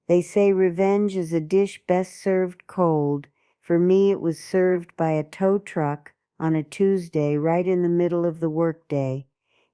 They say revenge is a dish best served cold. For me, it was served by a tow truck on a Tuesday right in the middle of the workday.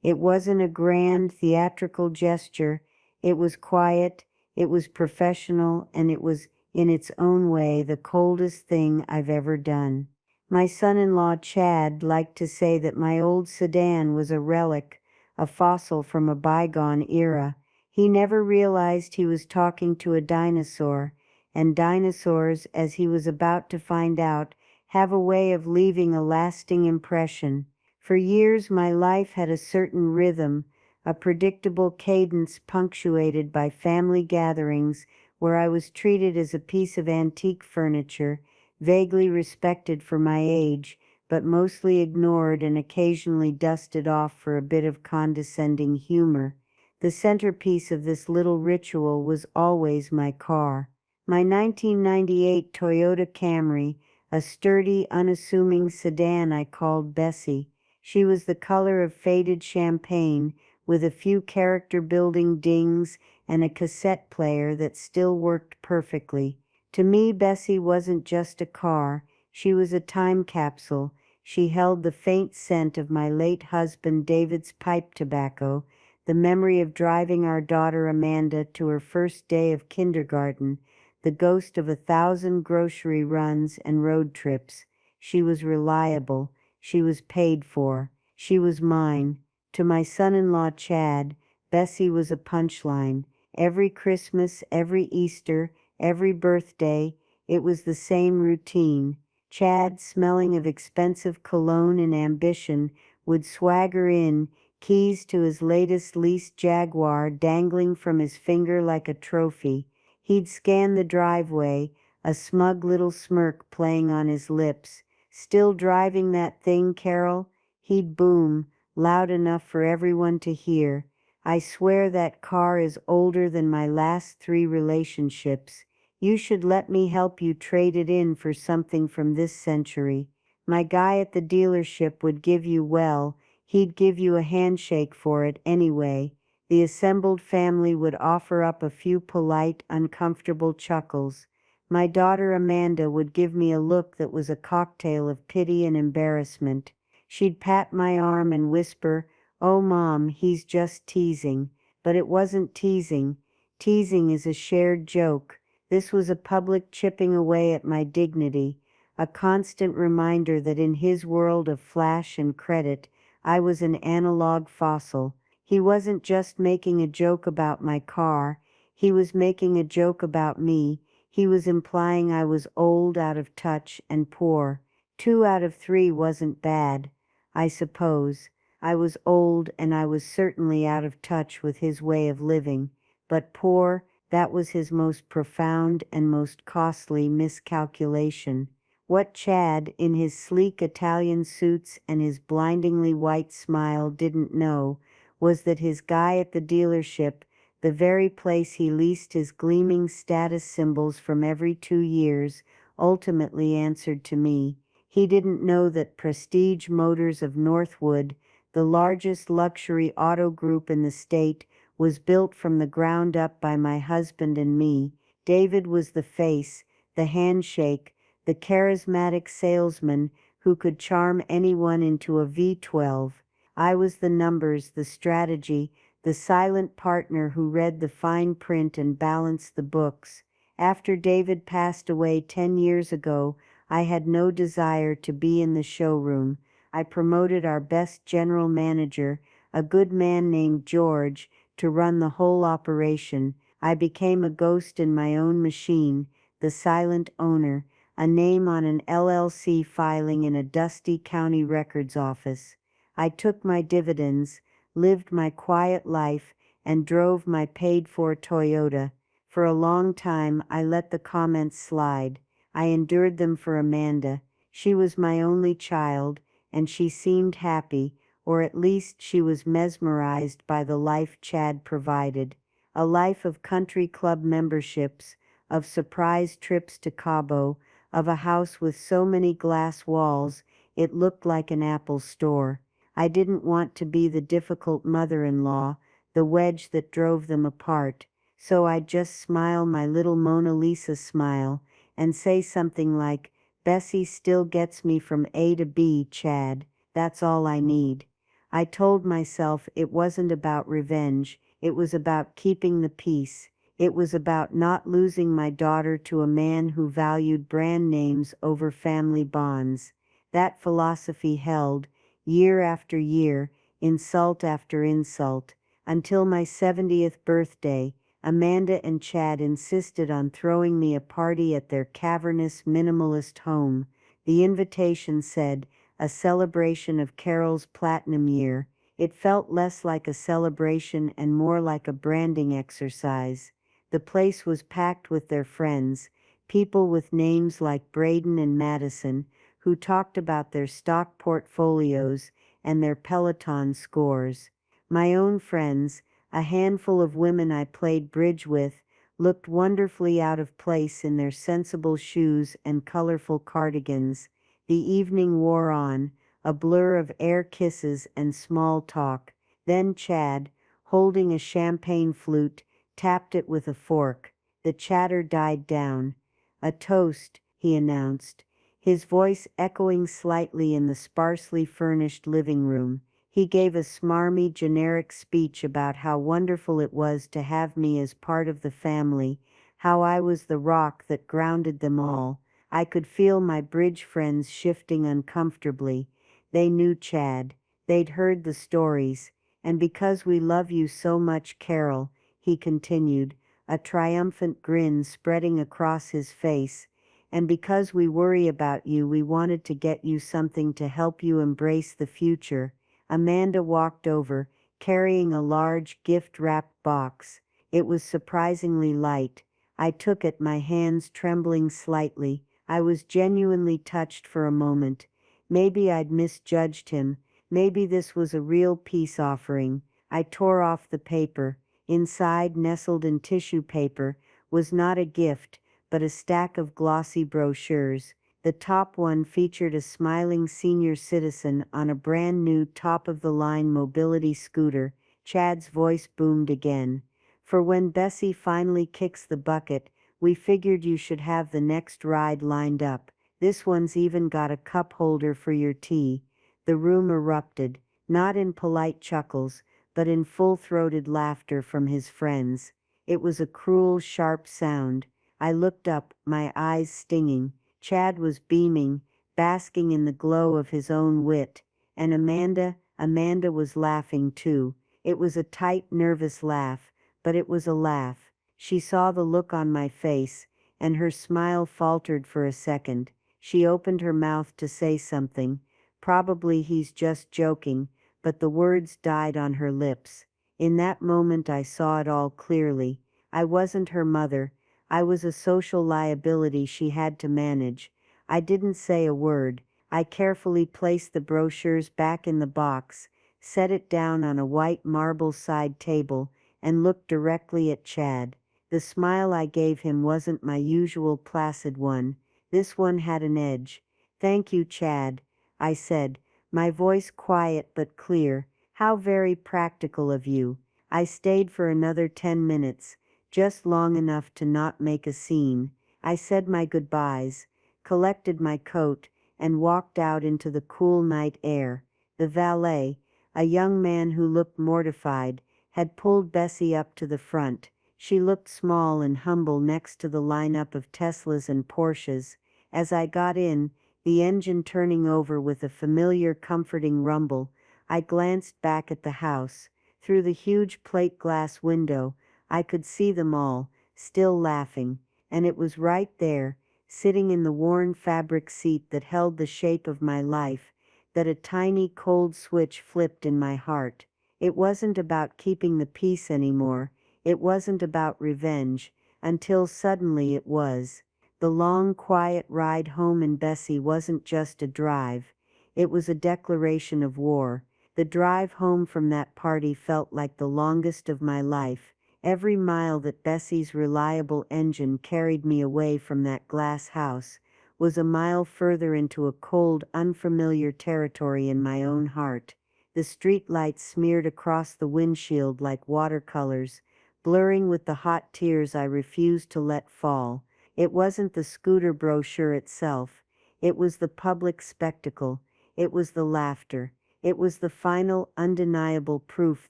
It wasn't a grand theatrical gesture. It was quiet, it was professional, and it was, in its own way, the coldest thing I've ever done. My son-in-law Chad liked to say that my old sedan was a relic, a fossil from a bygone era. He never realized he was talking to a dinosaur, and dinosaurs, as he was about to find out, have a way of leaving a lasting impression. For years my life had a certain rhythm, a predictable cadence punctuated by family gatherings where I was treated as a piece of antique furniture, vaguely respected for my age, but mostly ignored and occasionally dusted off for a bit of condescending humor. The centerpiece of this little ritual was always my car. My 1998 Toyota Camry, a sturdy, unassuming sedan I called Bessie. She was the color of faded champagne, with a few character-building dings and a cassette player that still worked perfectly. To me, Bessie wasn't just a car. She was a time capsule. She held the faint scent of my late husband David's pipe tobacco, the memory of driving our daughter Amanda to her first day of kindergarten, the ghost of 1,000 grocery runs and road trips. She was reliable. She was paid for. She was mine. To my son-in-law Chad, Bessie was a punchline. Every Christmas, every Easter, every birthday, it was the same routine. Chad, smelling of expensive cologne and ambition, would swagger in, keys to his latest leased Jaguar dangling from his finger like a trophy. He'd scan the driveway, a smug little smirk playing on his lips. "Still driving that thing, Carol?" He'd boom, loud enough for everyone to hear. "I swear that car is older than my last 3 relationships. You should let me help you trade it in for something from this century." My guy at the dealership would give you, well, he'd give you a handshake for it anyway. The assembled family would offer up a few polite, uncomfortable chuckles. My daughter Amanda would give me a look that was a cocktail of pity and embarrassment. She'd pat my arm and whisper, "Oh, Mom, he's just teasing." But it wasn't teasing. Teasing is a shared joke. This was a public chipping away at my dignity, a constant reminder that in his world of flash and credit, I was an analog fossil. He wasn't just making a joke about my car. He was making a joke about me. He was implying I was old, out of touch, and poor. 2 out of 3 wasn't bad, I suppose. I was old, and I was certainly out of touch with his way of living. But poor, that was his most profound and most costly miscalculation. What Chad, in his sleek Italian suits and his blindingly white smile, didn't know was that his guy at the dealership, the very place he leased his gleaming status symbols from every 2 years, ultimately answered to me. He didn't know that Prestige Motors of Northwood, the largest luxury auto group in the state, was built from the ground up by my husband and me. David was the face, the handshake, the charismatic salesman who could charm anyone into a V12. I was the numbers, the strategy, the silent partner who read the fine print and balanced the books. After David passed away 10 years ago, I had no desire to be in the showroom. I promoted our best general manager, a good man named George, to run the whole operation. I became a ghost in my own machine, the silent owner, a name on an LLC filing in a dusty county records office. I took my dividends, lived my quiet life, and drove my paid-for Toyota. For a long time I let the comments slide. I endured them for Amanda. She was my only child, and she seemed happy, or at least she was mesmerized by the life Chad provided. A life of country club memberships, of surprise trips to Cabo, of a house with so many glass walls it looked like an Apple store. I didn't want to be the difficult mother-in-law, the wedge that drove them apart. so I'd just smile my little Mona Lisa smile and say something like, "Bessie still gets me from A to B, Chad, that's all I need." I told myself it wasn't about revenge, it was about keeping the peace. It was about not losing my daughter to a man who valued brand names over family bonds. That philosophy held, year after year, insult after insult, until my 70th birthday. Amanda and Chad insisted on throwing me a party at their cavernous minimalist home. The invitation said, "A celebration of Carol's platinum year." It felt less like a celebration and more like a branding exercise. The place was packed with their friends, people with names like Braden and Madison, who talked about their stock portfolios and their Peloton scores. My own friends, a handful of women I played bridge with, looked wonderfully out of place in their sensible shoes and colorful cardigans. The evening wore on, a blur of air kisses and small talk. Then Chad, holding a champagne flute, tapped it with a fork. The chatter died down. "A toast," he announced, his voice echoing slightly in the sparsely furnished living room. He gave a smarmy, generic speech about how wonderful it was to have me as part of the family, how I was the rock that grounded them all. I could feel my bridge friends shifting uncomfortably. They knew Chad. They'd heard the stories. "And because we love you so much, Carol," he continued, a triumphant grin spreading across his face, "and because we worry about you, we wanted to get you something to help you embrace the future." Amanda walked over, carrying a large gift-wrapped box. It was surprisingly light. I took it, my hands trembling slightly. I was genuinely touched for a moment. Maybe I'd misjudged him. Maybe this was a real peace offering. I tore off the paper. Inside, nestled in tissue paper, was not a gift, but a stack of glossy brochures. The top one featured a smiling senior citizen on a brand new top-of-the-line mobility scooter. Chad's voice boomed again. "For when Bessie finally kicks the bucket, we figured you should have the next ride lined up. This one's even got a cup holder for your tea." The room erupted, not in polite chuckles, but in full-throated laughter from his friends. It was a cruel, sharp sound. I looked up, my eyes stinging. Chad was beaming, basking in the glow of his own wit. And Amanda was laughing too. It was a tight, nervous laugh, but it was a laugh. She saw the look on my face, and her smile faltered for a second. She opened her mouth to say something. Probably he's just joking, but the words died on her lips. In that moment I saw it all clearly. I wasn't her mother. I was a social liability she had to manage. I didn't say a word. I carefully placed the brochures back in the box, set it down on a white marble side table, and looked directly at Chad. The smile I gave him wasn't my usual placid one. This one had an edge. "Thank you, Chad," I said, my voice quiet but clear. "How very practical of you." I stayed for another 10 minutes, just long enough to not make a scene. I said my goodbyes, collected my coat, and walked out into the cool night air. The valet, a young man who looked mortified, had pulled Bessie up to the front. She looked small and humble next to the lineup of Teslas and Porsches. As I got in, the engine turning over with a familiar comforting rumble, I glanced back at the house. Through the huge plate glass window, I could see them all, still laughing, and it was right there, sitting in the worn fabric seat that held the shape of my life, that a tiny cold switch flipped in my heart. It wasn't about keeping the peace anymore. It wasn't about revenge, until suddenly it was. The long, quiet ride home in Bessie wasn't just a drive. It was a declaration of war. The drive home from that party felt like the longest of my life. Every mile that Bessie's reliable engine carried me away from that glass house was a mile further into a cold, unfamiliar territory in my own heart. The street lights smeared across the windshield like watercolors, blurring with the hot tears I refused to let fall. It wasn't the scooter brochure itself. It was the public spectacle. It was the laughter. It was the final, undeniable proof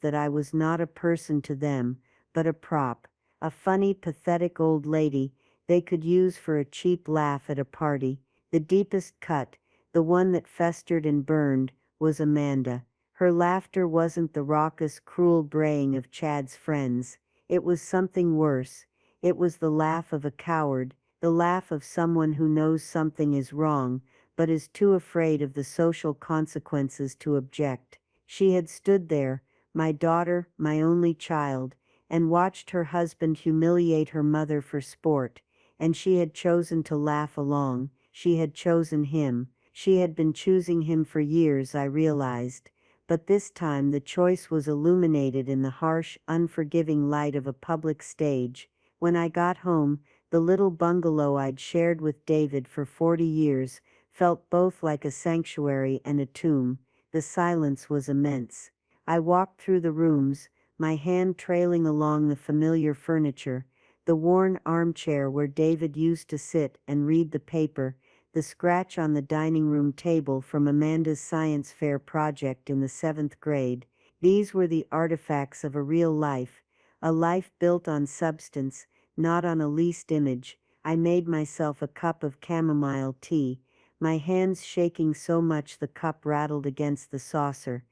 that I was not a person to them, but a prop. A funny, pathetic old lady they could use for a cheap laugh at a party. The deepest cut, the one that festered and burned, was Amanda. Her laughter wasn't the raucous, cruel braying of Chad's friends. It was something worse. It was the laugh of a coward, the laugh of someone who knows something is wrong, but is too afraid of the social consequences to object. She had stood there, my daughter, my only child, and watched her husband humiliate her mother for sport, and she had chosen to laugh along. She had chosen him. She had been choosing him for years, I realized. But this time the choice was illuminated in the harsh, unforgiving light of a public stage. When I got home, the little bungalow I'd shared with David for 40 years felt both like a sanctuary and a tomb. The silence was immense. I walked through the rooms, my hand trailing along the familiar furniture, the worn armchair where David used to sit and read the paper, the scratch on the dining room table from Amanda's science fair project in the 7th grade. These were the artifacts of a real life, a life built on substance, not on a leased image. I made myself a cup of chamomile tea, my hands shaking so much the cup rattled against the saucer.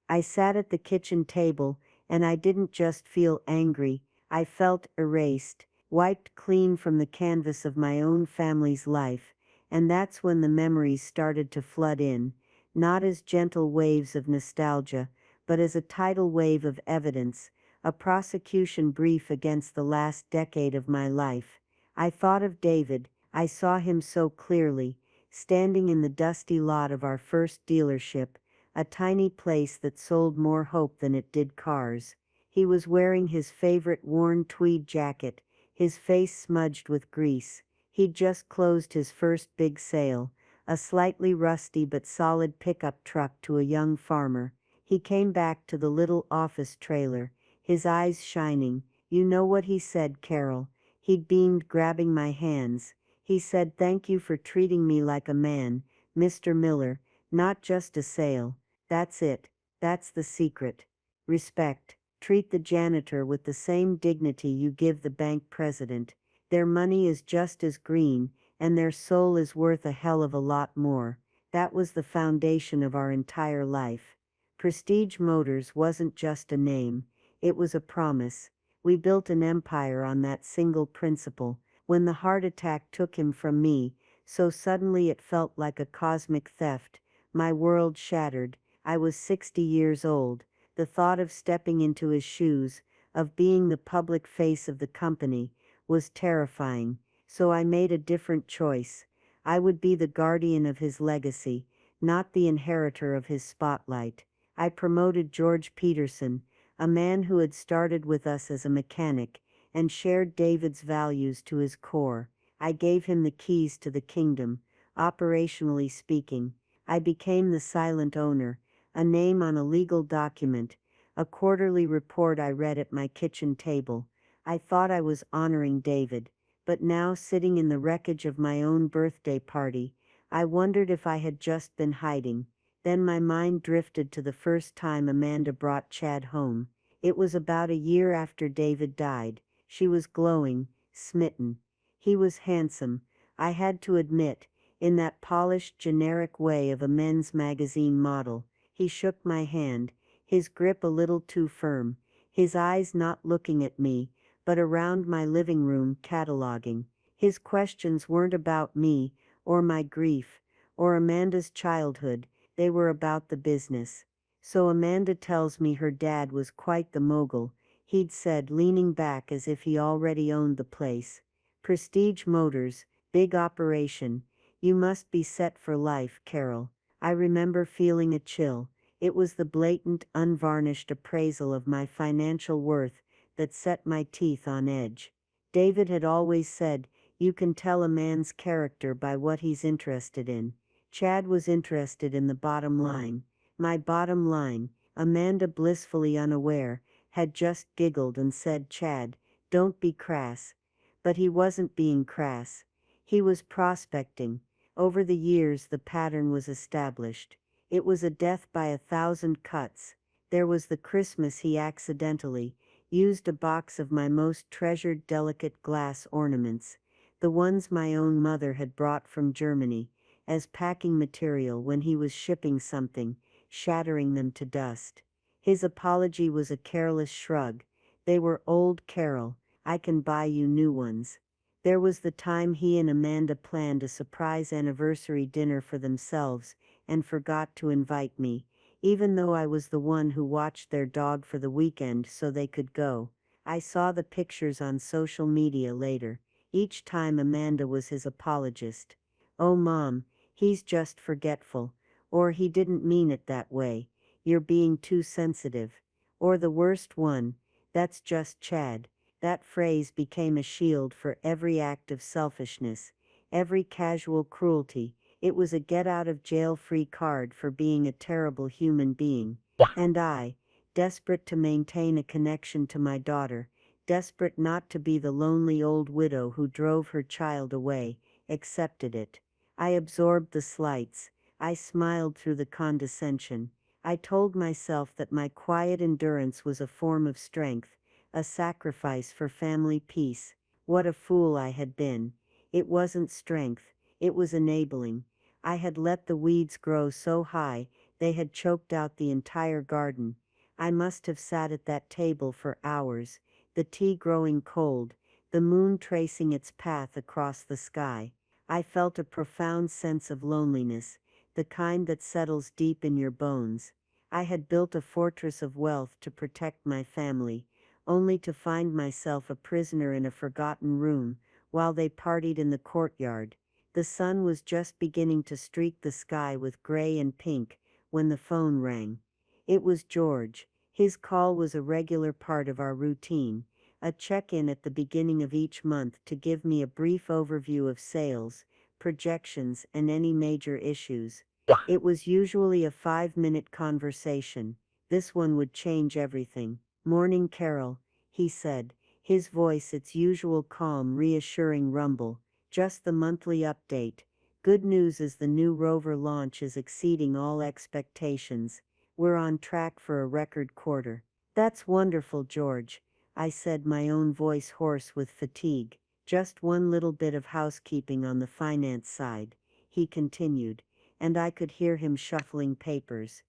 I sat at the kitchen table, and I didn't just feel angry, I felt erased, wiped clean from the canvas of my own family's life. And that's when the memories started to flood in, not as gentle waves of nostalgia, but as a tidal wave of evidence, a prosecution brief against the last decade of my life. I thought of David. I saw him so clearly, standing in the dusty lot of our first dealership, a tiny place that sold more hope than it did cars. He was wearing his favorite worn tweed jacket, his face smudged with grease. He'd just closed his first big sale, a slightly rusty but solid pickup truck to a young farmer. He came back to the little office trailer, his eyes shining. "You know what he said, Carol?" He'd beamed, grabbing my hands. He said, "Thank you for treating me like a man, Mr. Miller, not just a sale." That's it. That's the secret. Respect. Treat the janitor with the same dignity you give the bank president. Their money is just as green, and their soul is worth a hell of a lot more. That was the foundation of our entire life. Prestige Motors wasn't just a name, it was a promise. We built an empire on that single principle. When the heart attack took him from me, so suddenly it felt like a cosmic theft, my world shattered. I was 60 years old. The thought of stepping into his shoes, of being the public face of the company, was terrifying, so I made a different choice. I would be the guardian of his legacy, not the inheritor of his spotlight. I promoted George Peterson, a man who had started with us as a mechanic and shared David's values to his core. I gave him the keys to the kingdom. Operationally speaking, I became the silent owner, a name on a legal document, a quarterly report I read at my kitchen table. I thought I was honoring David, but now, sitting in the wreckage of my own birthday party, I wondered if I had just been hiding. Then my mind drifted to the first time Amanda brought Chad home. It was about a year after David died. She was glowing, smitten. He was handsome, I had to admit, in that polished, generic way of a men's magazine model. He shook my hand, his grip a little too firm, his eyes not looking at me, but around my living room, cataloging. His questions weren't about me, or my grief, or Amanda's childhood, they were about the business. "So Amanda tells me her dad was quite the mogul," he'd said, leaning back as if he already owned the place. "Prestige Motors, big operation. You must be set for life, Carol." I remember feeling a chill. It was the blatant, unvarnished appraisal of my financial worth that set my teeth on edge. David had always said, "You can tell a man's character by what he's interested in." Chad was interested in the bottom line. My bottom line, Amanda blissfully unaware, had just giggled and said, "Chad, don't be crass." But he wasn't being crass. He was prospecting. Over the years the pattern was established. It was a death by 1,000 cuts. There was the Christmas he accidentally used a box of my most treasured delicate glass ornaments, the ones my own mother had brought from Germany, as packing material when he was shipping something, shattering them to dust. His apology was a careless shrug. "They were old, Carol. I can buy you new ones." There was the time he and Amanda planned a surprise anniversary dinner for themselves and forgot to invite me, even though I was the one who watched their dog for the weekend so they could go. I saw the pictures on social media later. Each time Amanda was his apologist. "Oh, Mom, he's just forgetful." Or, "He didn't mean it that way. You're being too sensitive." Or the worst one, "That's just Chad." That phrase became a shield for every act of selfishness, every casual cruelty. It was a get-out-of-jail-free card for being a terrible human being. And I, desperate to maintain a connection to my daughter, desperate not to be the lonely old widow who drove her child away, accepted it. I absorbed the slights. I smiled through the condescension. I told myself that my quiet endurance was a form of strength, a sacrifice for family peace. What a fool I had been. It wasn't strength, it was enabling. I had let the weeds grow so high, they had choked out the entire garden. I must have sat at that table for hours, the tea growing cold, the moon tracing its path across the sky. I felt a profound sense of loneliness, the kind that settles deep in your bones. I had built a fortress of wealth to protect my family, only to find myself a prisoner in a forgotten room, while they partied in the courtyard. The sun was just beginning to streak the sky with gray and pink when the phone rang. It was George. His call was a regular part of our routine, a check-in at the beginning of each month to give me a brief overview of sales, projections, and any major issues. It was usually a 5-minute conversation. This one would change everything. "Morning, Carol," he said, his voice its usual calm, reassuring rumble. "Just the monthly update. Good news is the new Rover launch is exceeding all expectations. We're on track for a record quarter." "That's wonderful, George," I said, my own voice hoarse with fatigue. "Just one little bit of housekeeping on the finance side," he continued, and I could hear him shuffling papers.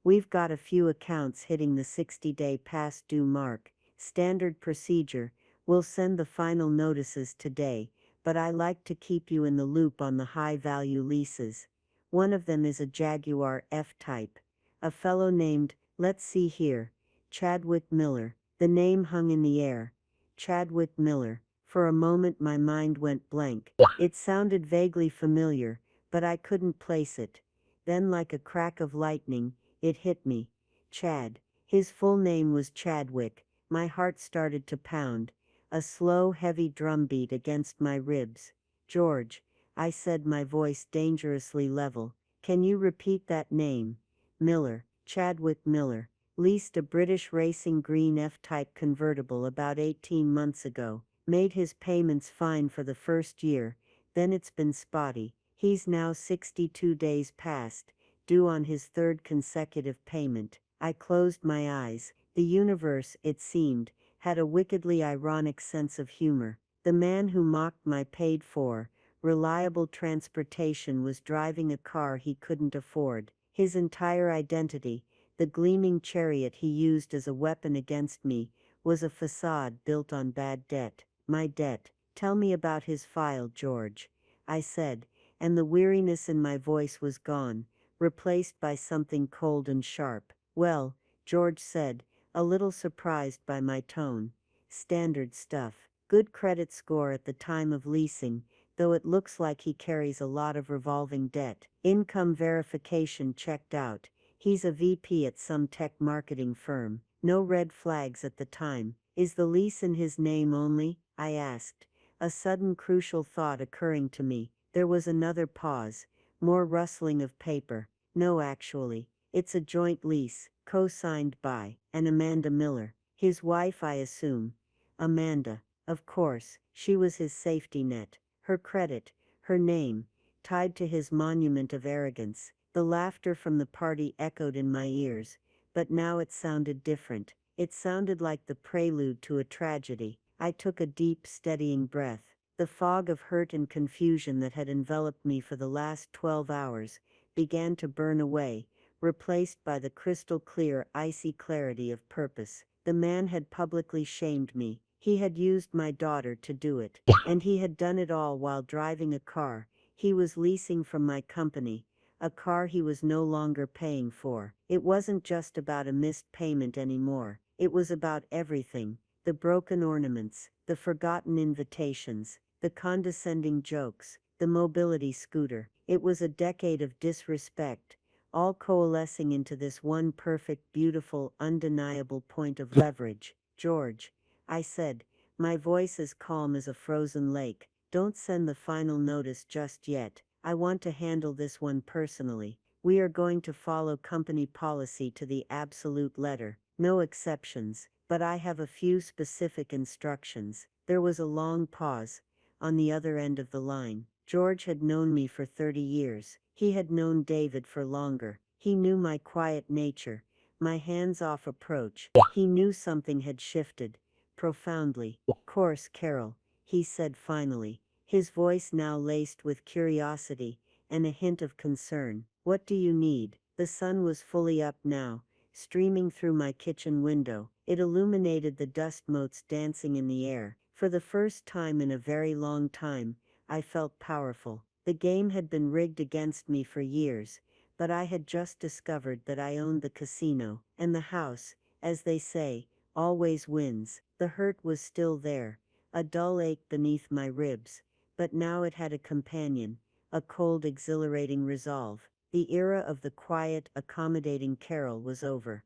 "We've got a few accounts hitting the 60-day past due mark. Standard procedure. We'll send the final notices today, but I like to keep you in the loop on the high-value leases. One of them is a Jaguar F-Type. A fellow named, let's see here, Chadwick Miller." The name hung in the air. Chadwick Miller. For a moment my mind went blank. It sounded vaguely familiar, but I couldn't place it. Then, like a crack of lightning, it hit me. Chad. His full name was Chadwick. My heart started to pound, a slow, heavy drumbeat against my ribs. "George," I said, my voice dangerously level, "can you repeat that name?" "Miller. Chadwick Miller. Leased a British racing green F-Type convertible about 18 months ago. Made his payments fine for the first year, then it's been spotty. He's now 62 days past, due on his third consecutive payment." I closed my eyes. The universe, it seemed, had a wickedly ironic sense of humor. The man who mocked my paid-for, reliable transportation was driving a car he couldn't afford. His entire identity, the gleaming chariot he used as a weapon against me, was a facade built on bad debt. My debt. "Tell me about his file, George," I said, and the weariness in my voice was gone, replaced by something cold and sharp. "Well," George said, a little surprised by my tone. "Standard stuff. Good credit score at the time of leasing, though it looks like he carries a lot of revolving debt. Income verification checked out. He's a VP at some tech marketing firm. No red flags at the time." "Is the lease in his name only?" I asked, a sudden crucial thought occurring to me. There was another pause, more rustling of paper. "No, actually. It's a joint lease, co-signed by and Amanda Miller." His wife, I assume. Amanda. Of course, she was his safety net. Her credit, her name, tied to his monument of arrogance. The laughter from the party echoed in my ears, but now it sounded different. It sounded like the prelude to a tragedy. I took a deep, steadying breath. The fog of hurt and confusion that had enveloped me for the last 12 hours began to burn away, replaced by the crystal clear, icy clarity of purpose. The man had publicly shamed me. He had used my daughter to do it. And he had done it all while driving a car he was leasing from my company, a car he was no longer paying for. It wasn't just about a missed payment anymore. It was about everything. The broken ornaments, the forgotten invitations, the condescending jokes, the mobility scooter. It was a decade of disrespect, all coalescing into this one perfect, beautiful, undeniable point of leverage. George, I said, my voice as calm as a frozen lake, don't send the final notice just yet. I want to handle this one personally. We are going to follow company policy to the absolute letter. No exceptions, but I have a few specific instructions. There was a long pause. On the other end of the line, George had known me for 30 years. He had known David for longer. He knew my quiet nature, my hands-off approach. He knew something had shifted, profoundly. Course, Carol, he said finally, his voice now laced with curiosity and a hint of concern. What do you need? The sun was fully up now, streaming through my kitchen window. It illuminated the dust motes dancing in the air. For the first time in a very long time, I felt powerful. The game had been rigged against me for years, but I had just discovered that I owned the casino, and the house, as they say, always wins. The hurt was still there, a dull ache beneath my ribs, but now it had a companion, a cold, exhilarating resolve. The era of the quiet, accommodating Carol was over.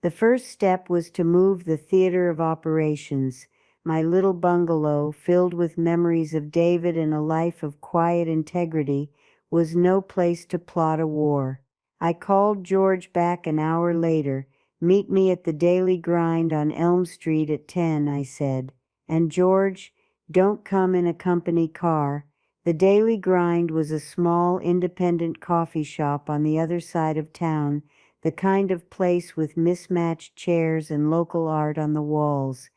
The first step was to move the theater of operations. My little bungalow, filled with memories of David and a life of quiet integrity, was no place to plot a war. I called George back an hour later. Meet me at the Daily Grind on Elm Street at 10, I said. And George, don't come in a company car. The Daily Grind was a small, independent coffee shop on the other side of town, the kind of place with mismatched chairs and local art on the walls.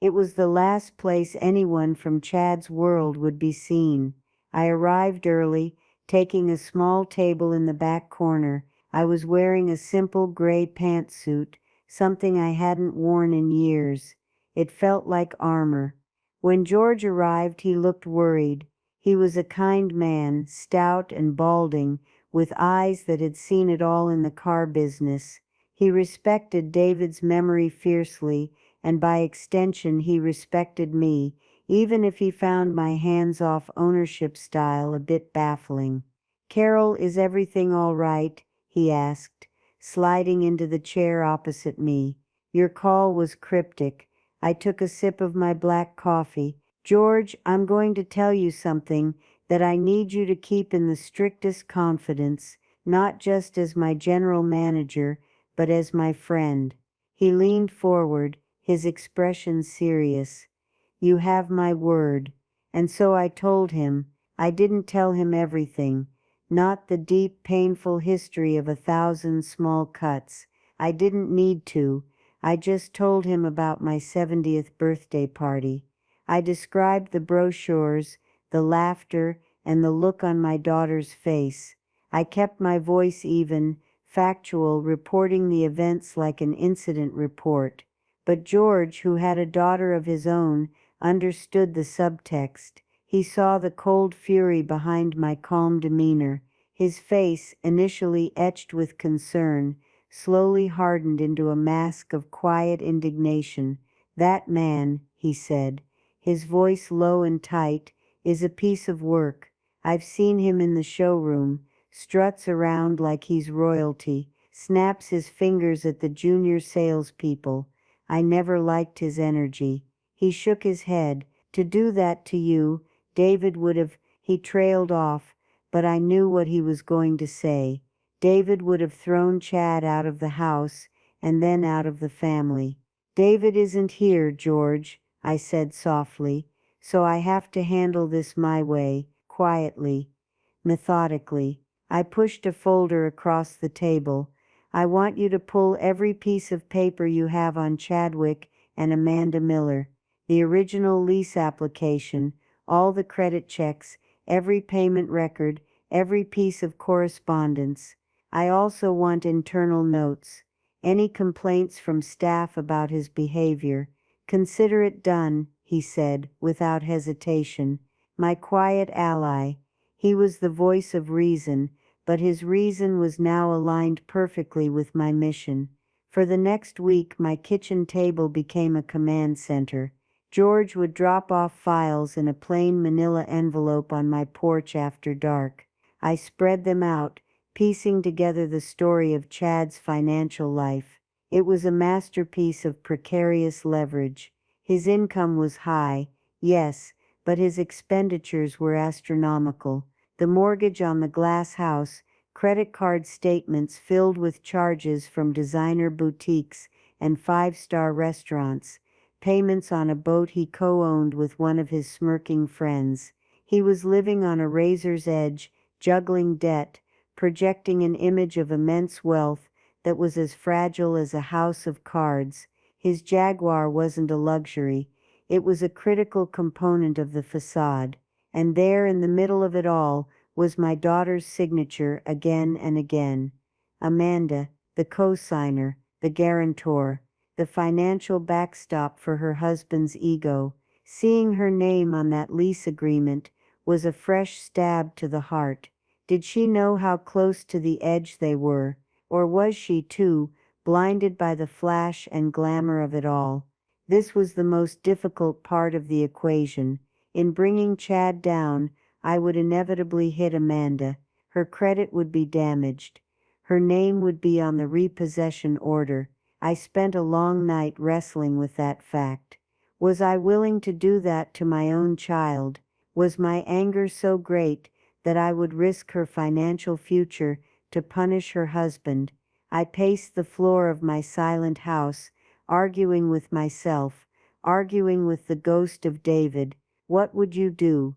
It was the last place anyone from Chad's world would be seen. I arrived early, taking a small table in the back corner. I was wearing a simple gray pantsuit, something I hadn't worn in years. It felt like armor. When George arrived, he looked worried. He was a kind man, stout and balding, with eyes that had seen it all in the car business. He respected David's memory fiercely, and by extension he respected me, even if he found my hands-off ownership style a bit baffling. Carol, is everything all right? He asked, sliding into the chair opposite me. Your call was cryptic. I took a sip of my black coffee. George, I'm going to tell you something that I need you to keep in the strictest confidence, not just as my general manager, but as my friend. He leaned forward, his expression serious. You have my word. And so I told him. I didn't tell him everything, not the deep, painful history of 1,000 small cuts. I didn't need to. I just told him about my 70th birthday party. I described the brochures, the laughter, and the look on my daughter's face. I kept my voice even, factual, reporting the events like an incident report. But George, who had a daughter of his own, understood the subtext. He saw the cold fury behind my calm demeanor. His face, initially etched with concern, slowly hardened into a mask of quiet indignation. That man, he said, his voice low and tight, is a piece of work. I've seen him in the showroom, struts around like he's royalty, snaps his fingers at the junior salespeople. I never liked his energy. He shook his head. To do that to you, David would have, he trailed off, but I knew what he was going to say. David would have thrown Chad out of the house. and then out of the family. David isn't here, George, I said softly, so I have to handle this my way, quietly, methodically. I pushed a folder across the table. I want you to pull every piece of paper you have on Chadwick and Amanda Miller, the original lease application, all the credit checks, every payment record, every piece of correspondence. I also want internal notes. Any complaints from staff about his behavior. Consider it done, he said, without hesitation. My quiet ally. He was the voice of reason, but his reason was now aligned perfectly with my mission. For the next week, my kitchen table became a command center. George would drop off files in a plain manila envelope on my porch after dark. I spread them out, piecing together the story of Chad's financial life. It was a masterpiece of precarious leverage. His income was high, yes, but his expenditures were astronomical. The mortgage on the glass house, credit card statements filled with charges from designer boutiques and five-star restaurants, payments on a boat he co-owned with one of his smirking friends. He was living on a razor's edge, juggling debt, projecting an image of immense wealth that was as fragile as a house of cards. His Jaguar wasn't a luxury. It was a critical component of the facade. And there in the middle of it all was my daughter's signature again and again. Amanda, the co-signer, the guarantor, the financial backstop for her husband's ego. Seeing her name on that lease agreement was a fresh stab to the heart. Did she know how close to the edge they were, or was she, too, blinded by the flash and glamour of it all? This was the most difficult part of the equation. In bringing Chad down, I would inevitably hit Amanda. Her credit would be damaged. Her name would be on the repossession order. I spent a long night wrestling with that fact. Was I willing to do that to my own child? Was my anger so great that I would risk her financial future to punish her husband? I paced the floor of my silent house, arguing with myself, arguing with the ghost of David. What would you do?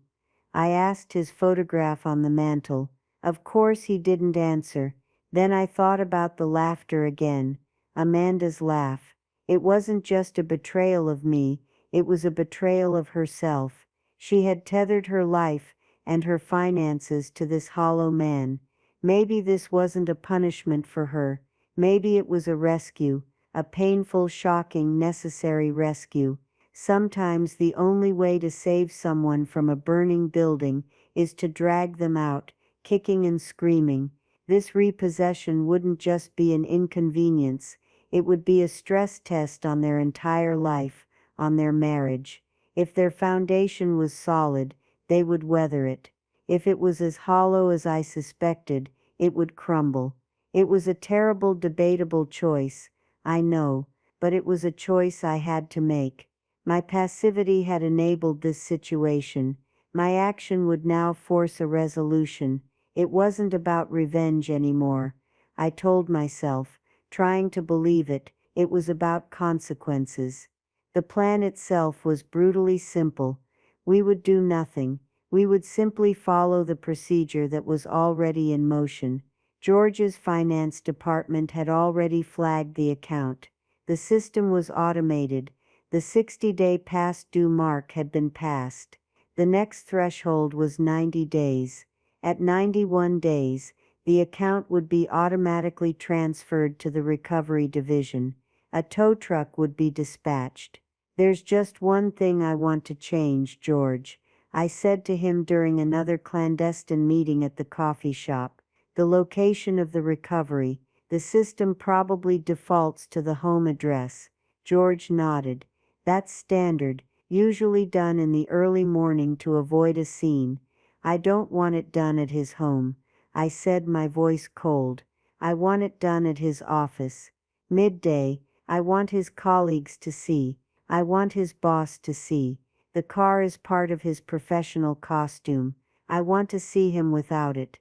I asked his photograph on the mantel. Of course he didn't answer. Then I thought about the laughter again. Amanda's laugh. It wasn't just a betrayal of me, it was a betrayal of herself. She had tethered her life and her finances to this hollow man. Maybe this wasn't a punishment for her. Maybe it was a rescue, a painful, shocking, necessary rescue. Sometimes the only way to save someone from a burning building is to drag them out, kicking and screaming. This repossession wouldn't just be an inconvenience, it would be a stress test on their entire life, on their marriage. If their foundation was solid, they would weather it. If it was as hollow as I suspected, it would crumble. It was a terrible, debatable choice, I know, but it was a choice I had to make. My passivity had enabled this situation. My action would now force a resolution. It wasn't about revenge anymore, I told myself, trying to believe it. It was about consequences. The plan itself was brutally simple. We would do nothing. We would simply follow the procedure that was already in motion. George's finance department had already flagged the account. The system was automated. The 60-day past due mark had been passed. The next threshold was 90 days. At 91 days, the account would be automatically transferred to the recovery division. A tow truck would be dispatched. There's just one thing I want to change, George, I said to him during another clandestine meeting at the coffee shop. The location of the recovery. The system probably defaults to the home address. George nodded. That's standard, usually done in the early morning to avoid a scene. I don't want it done at his home, I said, my voice cold. I want it done at his office. Midday. I want his colleagues to see. I want his boss to see. The car is part of his professional costume. I want to see him without it.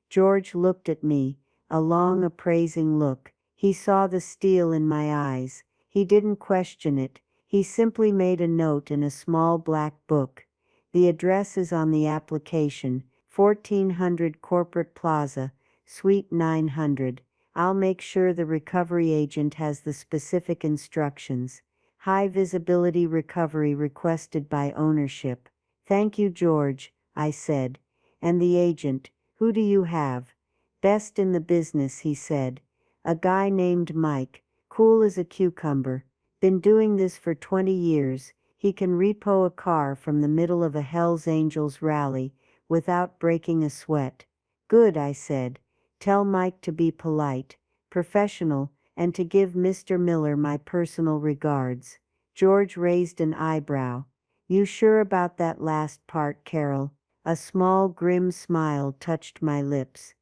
George looked at me, a long appraising look. He saw the steel in my eyes. He didn't question it. He simply made a note in a small black book. The address is on the application, 1400 Corporate Plaza, Suite 900. I'll make sure the recovery agent has the specific instructions. High visibility recovery requested by ownership. Thank you, George, I said. And the agent, who do you have? Best in the business, he said. A guy named Mike, cool as a cucumber. Been doing this for 20 years. He can repo a car from the middle of a Hells Angels rally without breaking a sweat. Good, I said. Tell Mike to be polite, professional, and to give Mr. Miller my personal regards. George raised an eyebrow. You sure about that last part, Carol? A small grim smile touched my lips.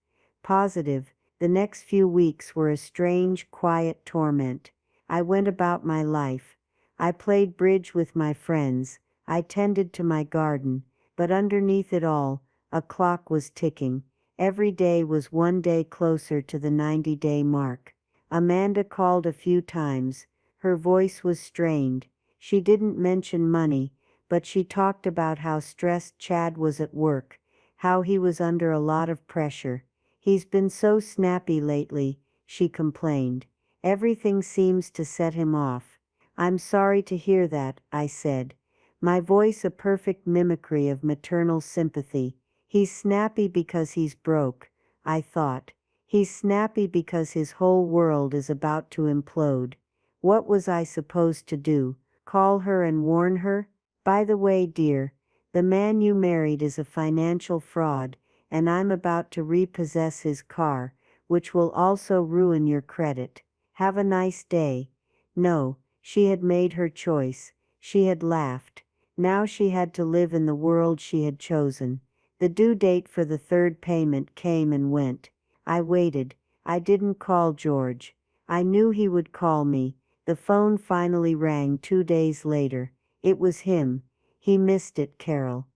Positive. The next few weeks were a strange, quiet torment. I went about my life. I played bridge with my friends. I tended to my garden. But underneath it all, a clock was ticking. Every day was one day closer to the 90-day mark. Amanda called a few times. Her voice was strained. She didn't mention money, but she talked about how stressed Chad was at work, how he was under a lot of pressure. He's been so snappy lately, she complained. Everything seems to set him off. I'm sorry to hear that, I said. My voice a perfect mimicry of maternal sympathy. He's snappy because he's broke, I thought. He's snappy because his whole world is about to implode. What was I supposed to do? Call her and warn her? By the way, dear, the man you married is a financial fraud, and I'm about to repossess his car, which will also ruin your credit. Have a nice day. No, she had made her choice. She had laughed. Now she had to live in the world she had chosen. The due date for the third payment came and went. I waited. I didn't call George. I knew he would call me. The phone finally rang 2 days later. It was him. He missed it, Carol.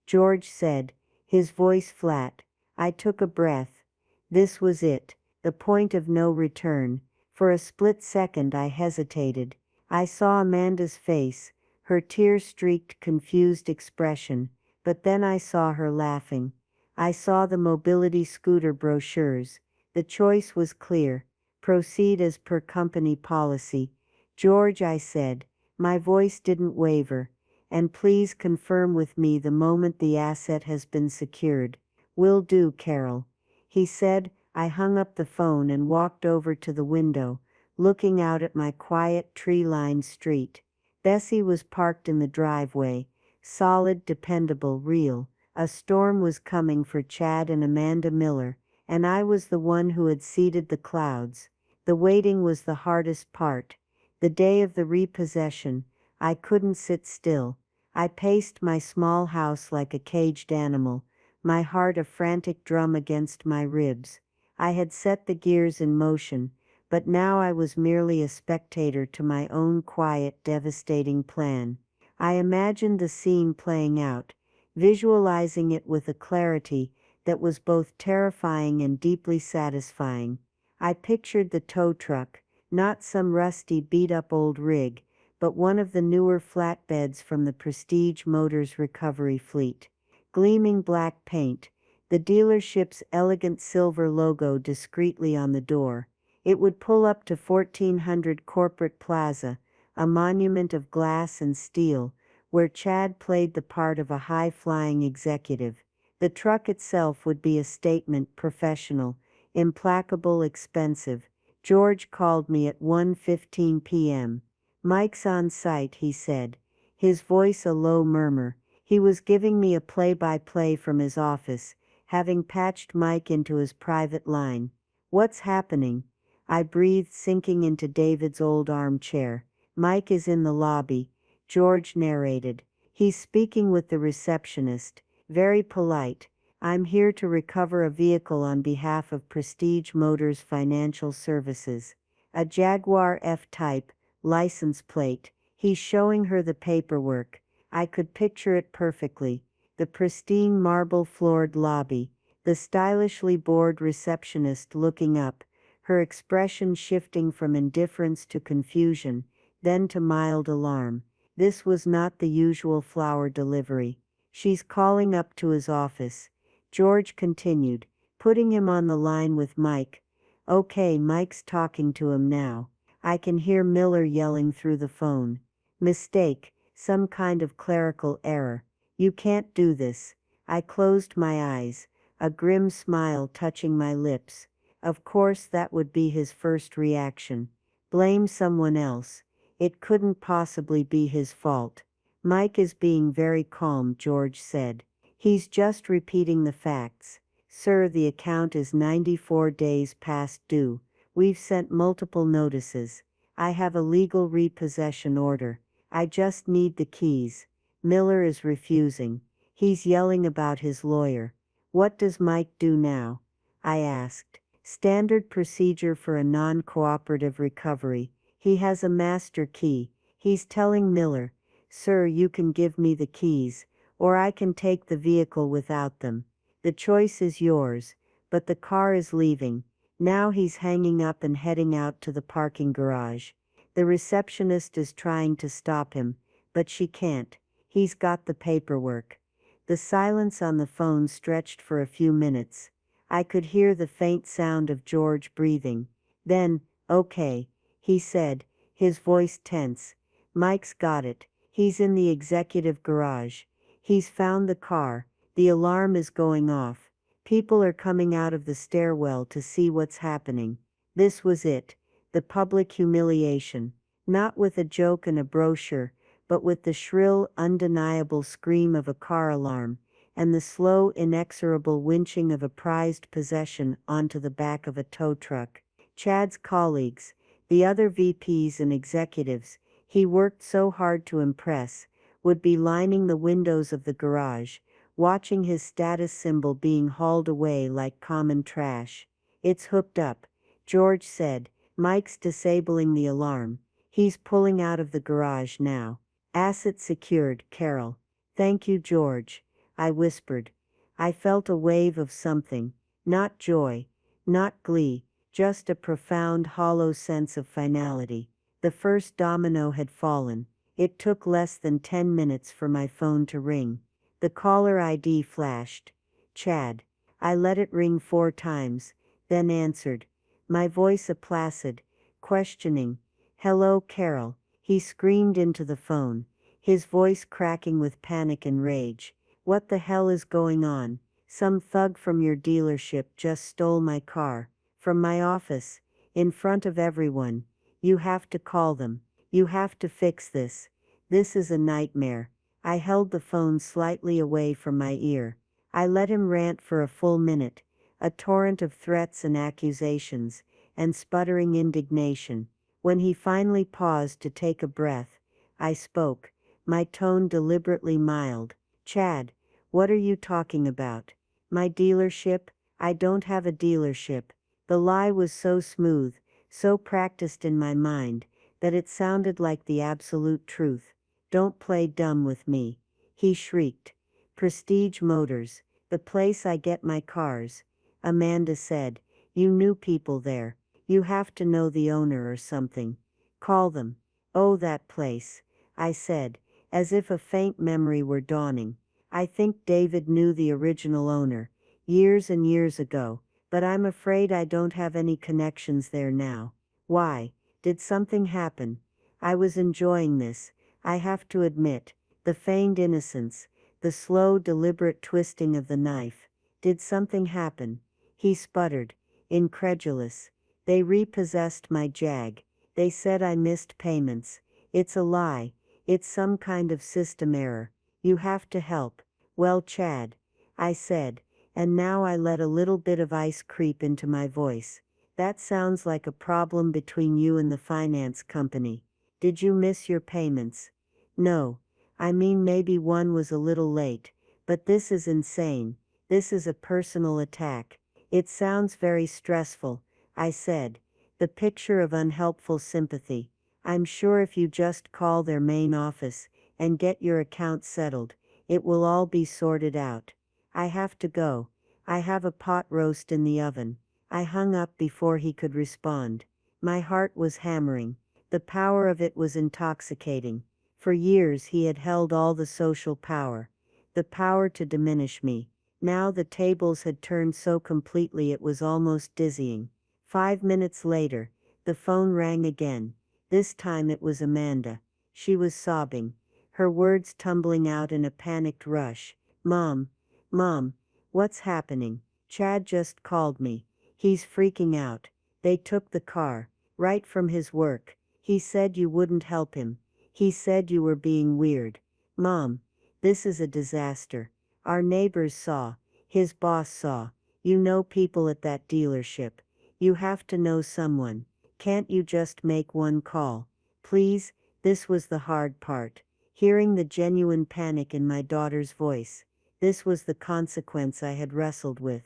George said, his voice flat. I took a breath. This was it, the point of no return. For a split second I hesitated. I saw Amanda's face, her tear-streaked, confused expression, but then I saw her laughing. I saw the mobility scooter brochures. The choice was clear. Proceed as per company policy. George, I said. My voice didn't waver. And please confirm with me the moment the asset has been secured. Will do, Carol. He said. I hung up the phone and walked over to the window, looking out at my quiet, tree-lined street. Bessie was parked in the driveway, solid, dependable, real. A storm was coming for Chad and Amanda Miller, and I was the one who had seeded the clouds. The waiting was the hardest part. The day of the repossession, I couldn't sit still. I paced my small house like a caged animal, my heart a frantic drum against my ribs. I had set the gears in motion, but now I was merely a spectator to my own quiet, devastating plan. I imagined the scene playing out, visualizing it with a clarity that was both terrifying and deeply satisfying. I pictured the tow truck, not some rusty, beat-up old rig, but one of the newer flatbeds from the Prestige Motors recovery fleet. Gleaming black paint, the dealership's elegant silver logo discreetly on the door. It would pull up to 1400 Corporate Plaza, a monument of glass and steel, where Chad played the part of a high-flying executive. The truck itself would be a statement, professional, implacable, expensive. George called me at 1:15 p.m. Mike's on site, he said, his voice a low murmur. He was giving me a play-by-play from his office, having patched Mike into his private line. What's happening? I breathed, sinking into David's old armchair. Mike is in the lobby, George narrated. He's speaking with the receptionist. Very polite. I'm here to recover a vehicle on behalf of Prestige Motors Financial Services. A Jaguar F-Type, license plate. He's showing her the paperwork. I could picture it perfectly. The pristine marble-floored lobby, the stylishly bored receptionist looking up, her expression shifting from indifference to confusion, then to mild alarm. This was not the usual flower delivery. She's calling up to his office. George continued, putting him on the line with Mike. Okay, Mike's talking to him now. I can hear Miller yelling through the phone. Mistake, some kind of clerical error. You can't do this. I closed my eyes, a grim smile touching my lips. Of course that would be his first reaction. Blame someone else. It couldn't possibly be his fault. Mike is being very calm, George said. He's just repeating the facts. Sir, the account is 94 days past due. We've sent multiple notices. I have a legal repossession order. I just need the keys. Miller is refusing. He's yelling about his lawyer. What does Mike do now? I asked. Standard procedure for a non-cooperative recovery. He has a master key. He's telling Miller, Sir, you can give me the keys, or I can take the vehicle without them. The choice is yours, but the car is leaving. Now he's hanging up and heading out to the parking garage. The receptionist is trying to stop him, but she can't. He's got the paperwork. The silence on the phone stretched for a few minutes. I could hear the faint sound of George breathing. Then, okay, he said, his voice tense. Mike's got it. He's in the executive garage. He's found the car. The alarm is going off. People are coming out of the stairwell to see what's happening. This was it. The public humiliation. Not with a joke and a brochure, but with the shrill, undeniable scream of a car alarm, and the slow, inexorable winching of a prized possession onto the back of a tow truck. Chad's colleagues, the other VPs and executives he worked so hard to impress, would be lining the windows of the garage, watching his status symbol being hauled away like common trash. It's hooked up, George said. Mike's disabling the alarm. He's pulling out of the garage now. Asset secured, Carol. Thank you, George, I whispered. I felt a wave of something. Not joy, not glee, just a profound, hollow sense of finality. The first domino had fallen. It took less than 10 minutes for my phone to ring. The caller ID flashed. Chad. I let it ring 4 times, then answered. My voice a placid, questioning. Hello, Carol. He screamed into the phone, his voice cracking with panic and rage. What the hell is going on? Some thug from your dealership just stole my car. From my office. In front of everyone. You have to call them. You have to fix this. This is a nightmare. I held the phone slightly away from my ear. I let him rant for a full minute, a torrent of threats and accusations, and sputtering indignation. When he finally paused to take a breath, I spoke, my tone deliberately mild. Chad, what are you talking about? My dealership? I don't have a dealership. The lie was so smooth, so practiced in my mind, that it sounded like the absolute truth. Don't play dumb with me, he shrieked. Prestige Motors, the place I get my cars. Amanda said, you knew people there. You have to know the owner or something. Call them. Oh, that place, I said, as if a faint memory were dawning. I think David knew the original owner, years and years ago, but I'm afraid I don't have any connections there now. Why? Did something happen? I was enjoying this, I have to admit, the feigned innocence, the slow, deliberate twisting of the knife. Did something happen? He sputtered, incredulous. They repossessed my Jag. They said I missed payments. It's a lie. It's some kind of system error. You have to help. Well, Chad, I said, and now I let a little bit of ice creep into my voice. That sounds like a problem between you and the finance company. Did you miss your payments? No. I mean, maybe one was a little late, but this is insane. This is a personal attack. It sounds very stressful, I said, the picture of unhelpful sympathy. I'm sure if you just call their main office and get your account settled, it will all be sorted out. I have to go. I have a pot roast in the oven. I hung up before he could respond. My heart was hammering. The power of it was intoxicating. For years he had held all the social power. The power to diminish me. Now the tables had turned so completely it was almost dizzying. 5 minutes later, the phone rang again. This time it was Amanda. She was sobbing, her words tumbling out in a panicked rush. Mom, Mom, what's happening? Chad just called me. He's freaking out. They took the car, right from his work. He said you wouldn't help him. He said you were being weird. Mom, this is a disaster. Our neighbors saw. His boss saw. You know people at that dealership. You have to know someone. Can't you just make one call? Please, this was the hard part. Hearing the genuine panic in my daughter's voice. This was the consequence I had wrestled with.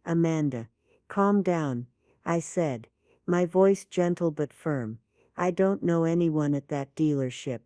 Amanda, calm down, I said, my voice gentle but firm. I don't know anyone at that dealership.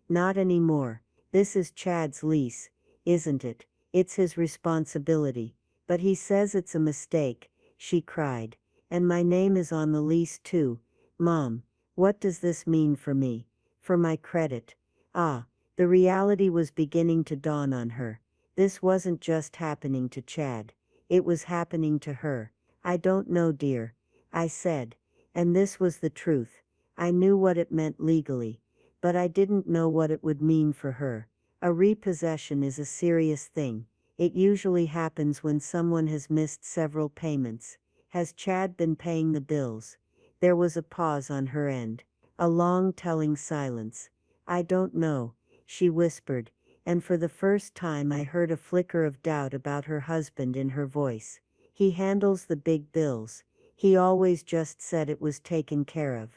Not anymore. This is Chad's lease, isn't it? It's his responsibility. But he says it's a mistake, she cried. And my name is on the lease too. Mom, what does this mean for me? For my credit? Ah, the reality was beginning to dawn on her. This wasn't just happening to Chad. It was happening to her. I don't know, dear, I said. And this was the truth. I knew what it meant legally, but I didn't know what it would mean for her. A repossession is a serious thing. It usually happens when someone has missed several payments. Has Chad been paying the bills? There was a pause on her end. A long telling silence. I don't know, she whispered, and for the first time I heard a flicker of doubt about her husband in her voice. He handles the big bills. He always just said it was taken care of.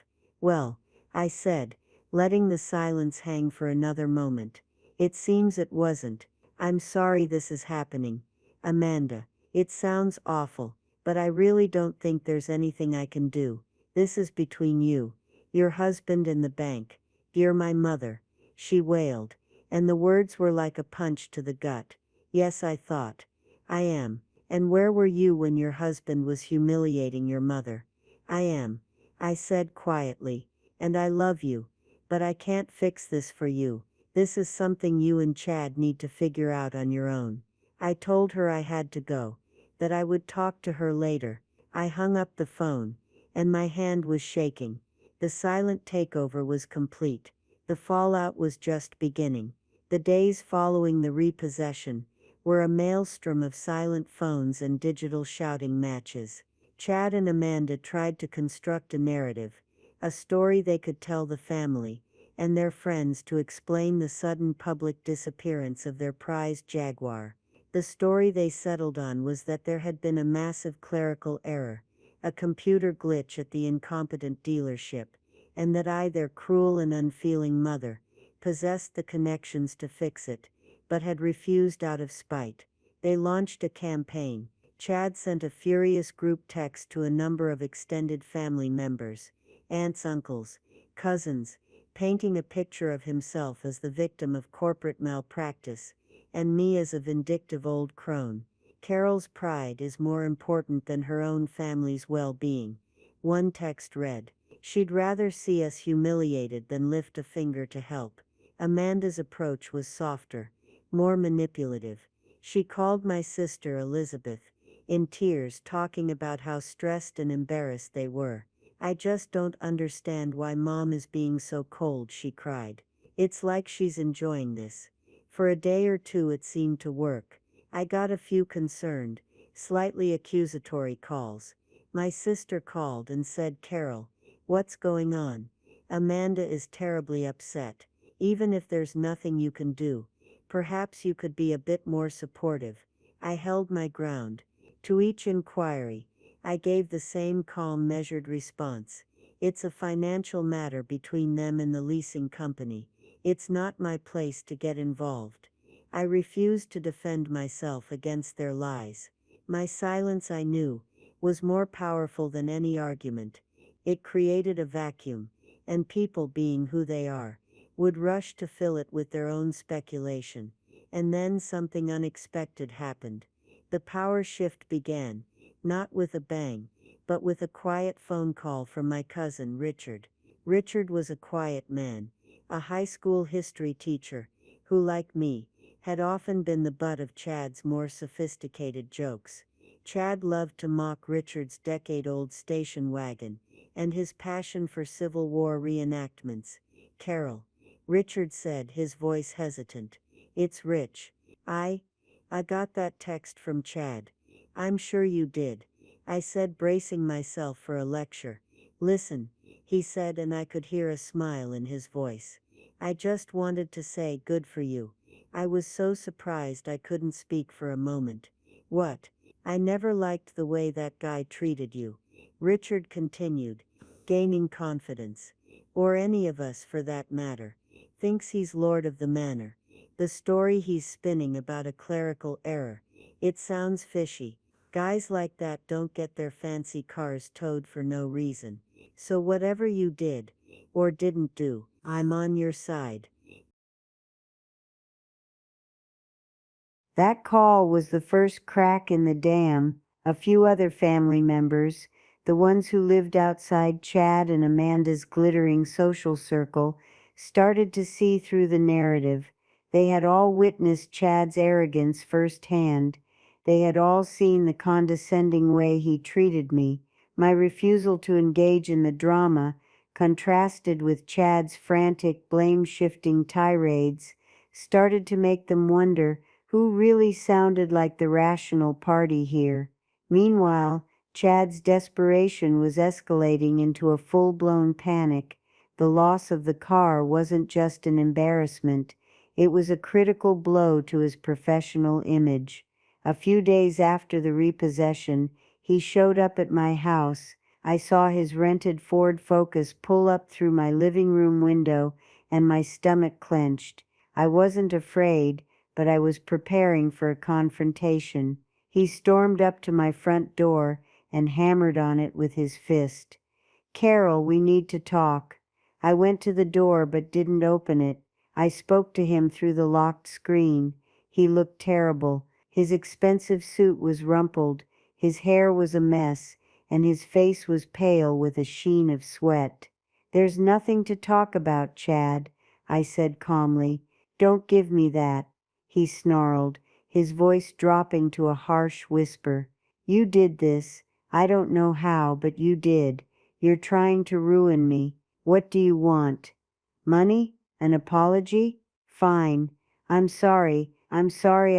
Well, I said, letting the silence hang for another moment. It seems it wasn't. I'm sorry this is happening. Amanda, it sounds awful, but I really don't think there's anything I can do. This is between you, your husband and the bank. You're my mother, she wailed, and the words were like a punch to the gut. Yes, I thought. I am. And where were you when your husband was humiliating your mother? I am, I said quietly, and I love you, but I can't fix this for you. This is something you and Chad need to figure out on your own. I told her I had to go, that I would talk to her later. I hung up the phone, and my hand was shaking. The silent takeover was complete. The fallout was just beginning. The days following the repossession were a maelstrom of silent phones and digital shouting matches. Chad and Amanda tried to construct a narrative, a story they could tell the family and their friends to explain the sudden public disappearance of their prized Jaguar. The story they settled on was that there had been a massive clerical error, a computer glitch at the incompetent dealership, and that I, their cruel and unfeeling mother, possessed the connections to fix it, but had refused out of spite. They launched a campaign. Chad sent a furious group text to a number of extended family members, aunts, uncles, cousins, painting a picture of himself as the victim of corporate malpractice, and me as a vindictive old crone. Carol's pride is more important than her own family's well-being. One text read, she'd rather see us humiliated than lift a finger to help. Amanda's approach was softer, more manipulative. She called my sister Elizabeth, in tears, talking about how stressed and embarrassed they were. I just don't understand why Mom is being so cold, she cried. It's like she's enjoying this. For a day or two it seemed to work. I got a few concerned, slightly accusatory calls. My sister called and said, Carol, what's going on? Amanda is terribly upset. Even if there's nothing you can do, perhaps you could be a bit more supportive. I held my ground. To each inquiry, I gave the same calm, measured response. It's a financial matter between them and the leasing company. It's not my place to get involved. I refused to defend myself against their lies. My silence, I knew, was more powerful than any argument. It created a vacuum, and people, being who they are, would rush to fill it with their own speculation. And then something unexpected happened. The power shift began, not with a bang, but with a quiet phone call from my cousin Richard. Richard was a quiet man, a high school history teacher, who, like me, had often been the butt of Chad's more sophisticated jokes. Chad loved to mock Richard's decade-old station wagon, and his passion for Civil War reenactments. "Carol," Richard said, his voice hesitant. "It's Rich. I got that text from Chad." "I'm sure you did," I said, bracing myself for a lecture. "Listen," he said, and I could hear a smile in his voice. "I just wanted to say good for you." I was so surprised I couldn't speak for a moment. "What?" "I never liked the way that guy treated you," Richard continued, gaining confidence. "Or any of us, for that matter. Thinks he's lord of the manor. The story he's spinning about a clerical error. It sounds fishy. Guys like that don't get their fancy cars towed for no reason. So whatever you did, or didn't do, I'm on your side." That call was the first crack in the dam. A few other family members, the ones who lived outside Chad and Amanda's glittering social circle, started to see through the narrative. They had all witnessed Chad's arrogance firsthand. They had all seen the condescending way he treated me. My refusal to engage in the drama, contrasted with Chad's frantic blame-shifting tirades, started to make them wonder who really sounded like the rational party here. Meanwhile, Chad's desperation was escalating into a full-blown panic. The loss of the car wasn't just an embarrassment, it was a critical blow to his professional image. A few days after the repossession, he showed up at my house. I saw his rented Ford Focus pull up through my living room window, and my stomach clenched. I wasn't afraid, but I was preparing for a confrontation. He stormed up to my front door and hammered on it with his fist. "Carol, we need to talk." I went to the door but didn't open it. I spoke to him through the locked screen. He looked terrible. His expensive suit was rumpled, his hair was a mess, and his face was pale with a sheen of sweat. "There's nothing to talk about, Chad," I said calmly. "Don't give me that," he snarled, his voice dropping to a harsh whisper. "You did this. I don't know how, but you did. You're trying to ruin me. What do you want? Money? An apology? Fine. I'm sorry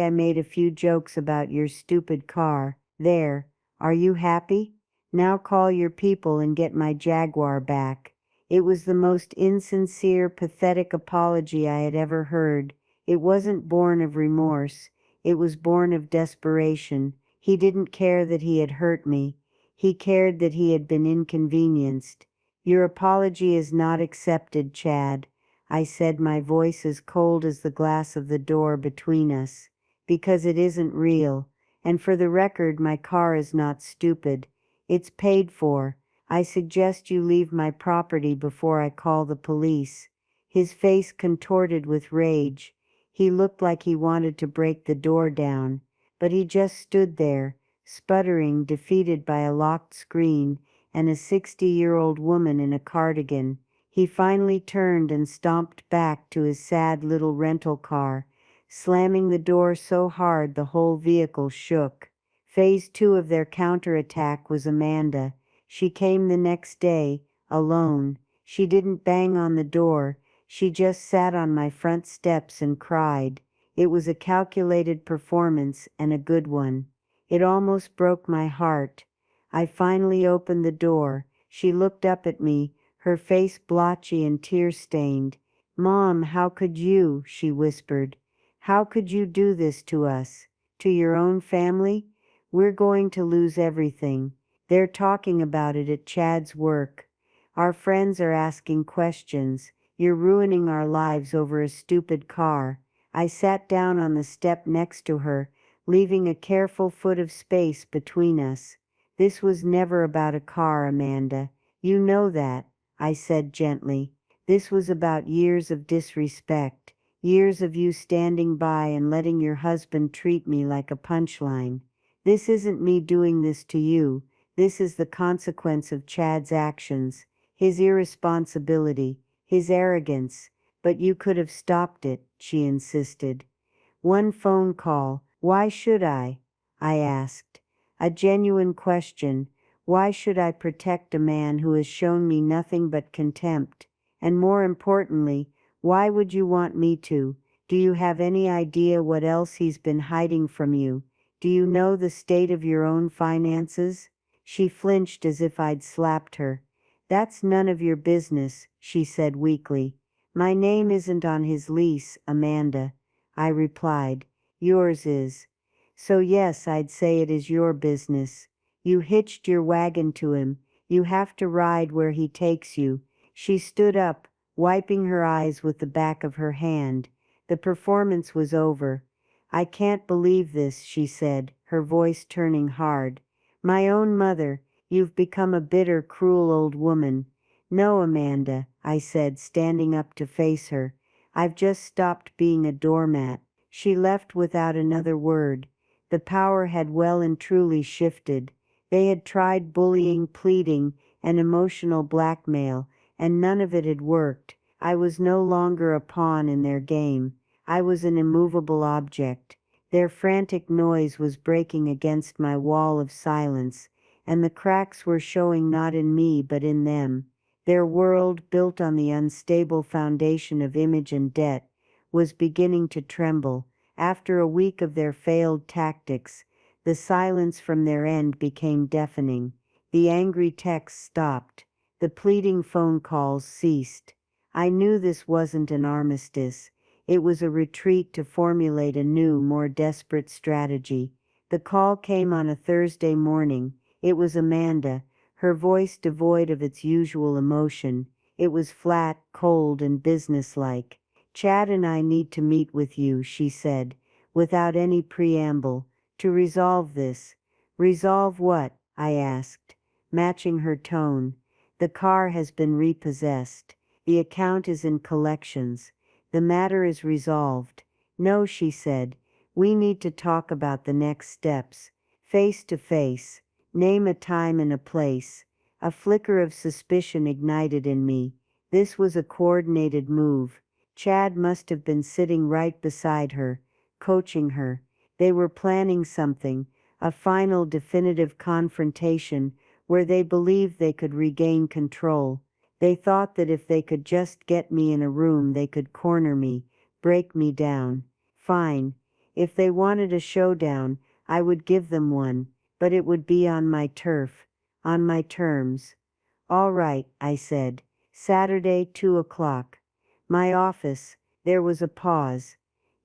I made a few jokes about your stupid car. There. Are you happy? Now call your people and get my Jaguar back." It was the most insincere, pathetic apology I had ever heard. It wasn't born of remorse. It was born of desperation. He didn't care that he had hurt me. He cared that he had been inconvenienced. "Your apology is not accepted, Chad," I said, my voice as cold as the glass of the door between us, "because it isn't real. And for the record, my car is not stupid. It's paid for. I suggest you leave my property before I call the police." His face contorted with rage. He looked like he wanted to break the door down, but he just stood there, sputtering, defeated by a locked screen and a 60-year-old woman in a cardigan. He finally turned and stomped back to his sad little rental car, slamming the door so hard the whole vehicle shook. Phase 2 of their counterattack was Amanda. She came the next day, alone. She didn't bang on the door. She just sat on my front steps and cried. It was a calculated performance, and a good one. It almost broke my heart. I finally opened the door. She looked up at me, her face blotchy and tear-stained. "Mom, how could you?" she whispered. "How could you do this to us? To your own family? We're going to lose everything. They're talking about it at Chad's work. Our friends are asking questions. You're ruining our lives over a stupid car." I sat down on the step next to her, leaving a careful foot of space between us. "This was never about a car, Amanda. You know that," I said gently. "This was about years of disrespect, years of you standing by and letting your husband treat me like a punchline. This isn't me doing this to you. This is the consequence of Chad's actions, his irresponsibility, his arrogance. But you could have stopped it, she insisted. One phone call. Why should I? I asked. A genuine question. Why should I protect a man who has shown me nothing but contempt? And more importantly, why would you want me to? Do you have any idea what else he's been hiding from you? Do you know the state of your own finances? She flinched as if I'd slapped her. That's none of your business, she said weakly. My name isn't on his lease, Amanda, I replied. Yours is. So yes, I'd say it is your business. You hitched your wagon to him. You have to ride where he takes you. She stood up, wiping her eyes with the back of her hand. The performance was over. I can't believe this, she said, her voice turning hard. My own mother, you've become a bitter, cruel old woman. No, Amanda, I said, standing up to face her. I've just stopped being a doormat. She left without another word. The power had well and truly shifted. They had tried bullying, pleading, and emotional blackmail, and none of it had worked. I was no longer a pawn in their game. I was an immovable object. Their frantic noise was breaking against my wall of silence, and the cracks were showing not in me but in them. Their world, built on the unstable foundation of image and debt, was beginning to tremble. After a week of their failed tactics, the silence from their end became deafening. The angry texts stopped. The pleading phone calls ceased. I knew this wasn't an armistice. It was a retreat to formulate a new, more desperate strategy. The call came on a Thursday morning. It was Amanda, her voice devoid of its usual emotion. It was flat, cold, and businesslike. Chad and I need to meet with you, she said, without any preamble, to resolve this. Resolve what? I asked, matching her tone. The car has been repossessed. The account is in collections. The matter is resolved. No, she said. We need to talk about the next steps. Face to face. Name a time and a place. A flicker of suspicion ignited in me. This was a coordinated move. Chad must have been sitting right beside her, coaching her. They were planning something, a final definitive confrontation where they believed they could regain control. They thought that if they could just get me in a room they could corner me, break me down. Fine. If they wanted a showdown, I would give them one, but it would be on my turf, on my terms. All right, I said. Saturday, 2 o'clock. My office. There was a pause.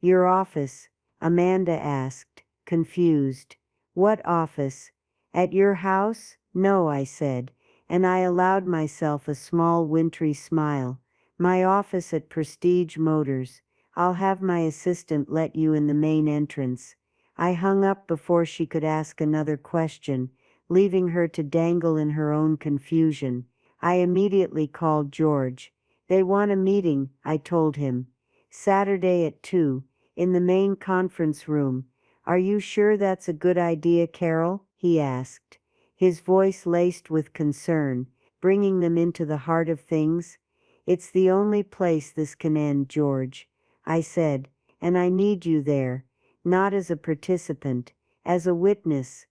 Your office? Amanda asked, confused. What office? At your house? No, I said, and I allowed myself a small wintry smile. My office at Prestige Motors. I'll have my assistant let you in the main entrance. I hung up before she could ask another question, leaving her to dangle in her own confusion. I immediately called George. They want a meeting, I told him. Saturday at 2, in the main conference room. Are you sure that's a good idea, Carol? He asked, his voice laced with concern, bringing them into the heart of things. It's the only place this can end, George, I said, and I need you there, not as a participant, as a witness.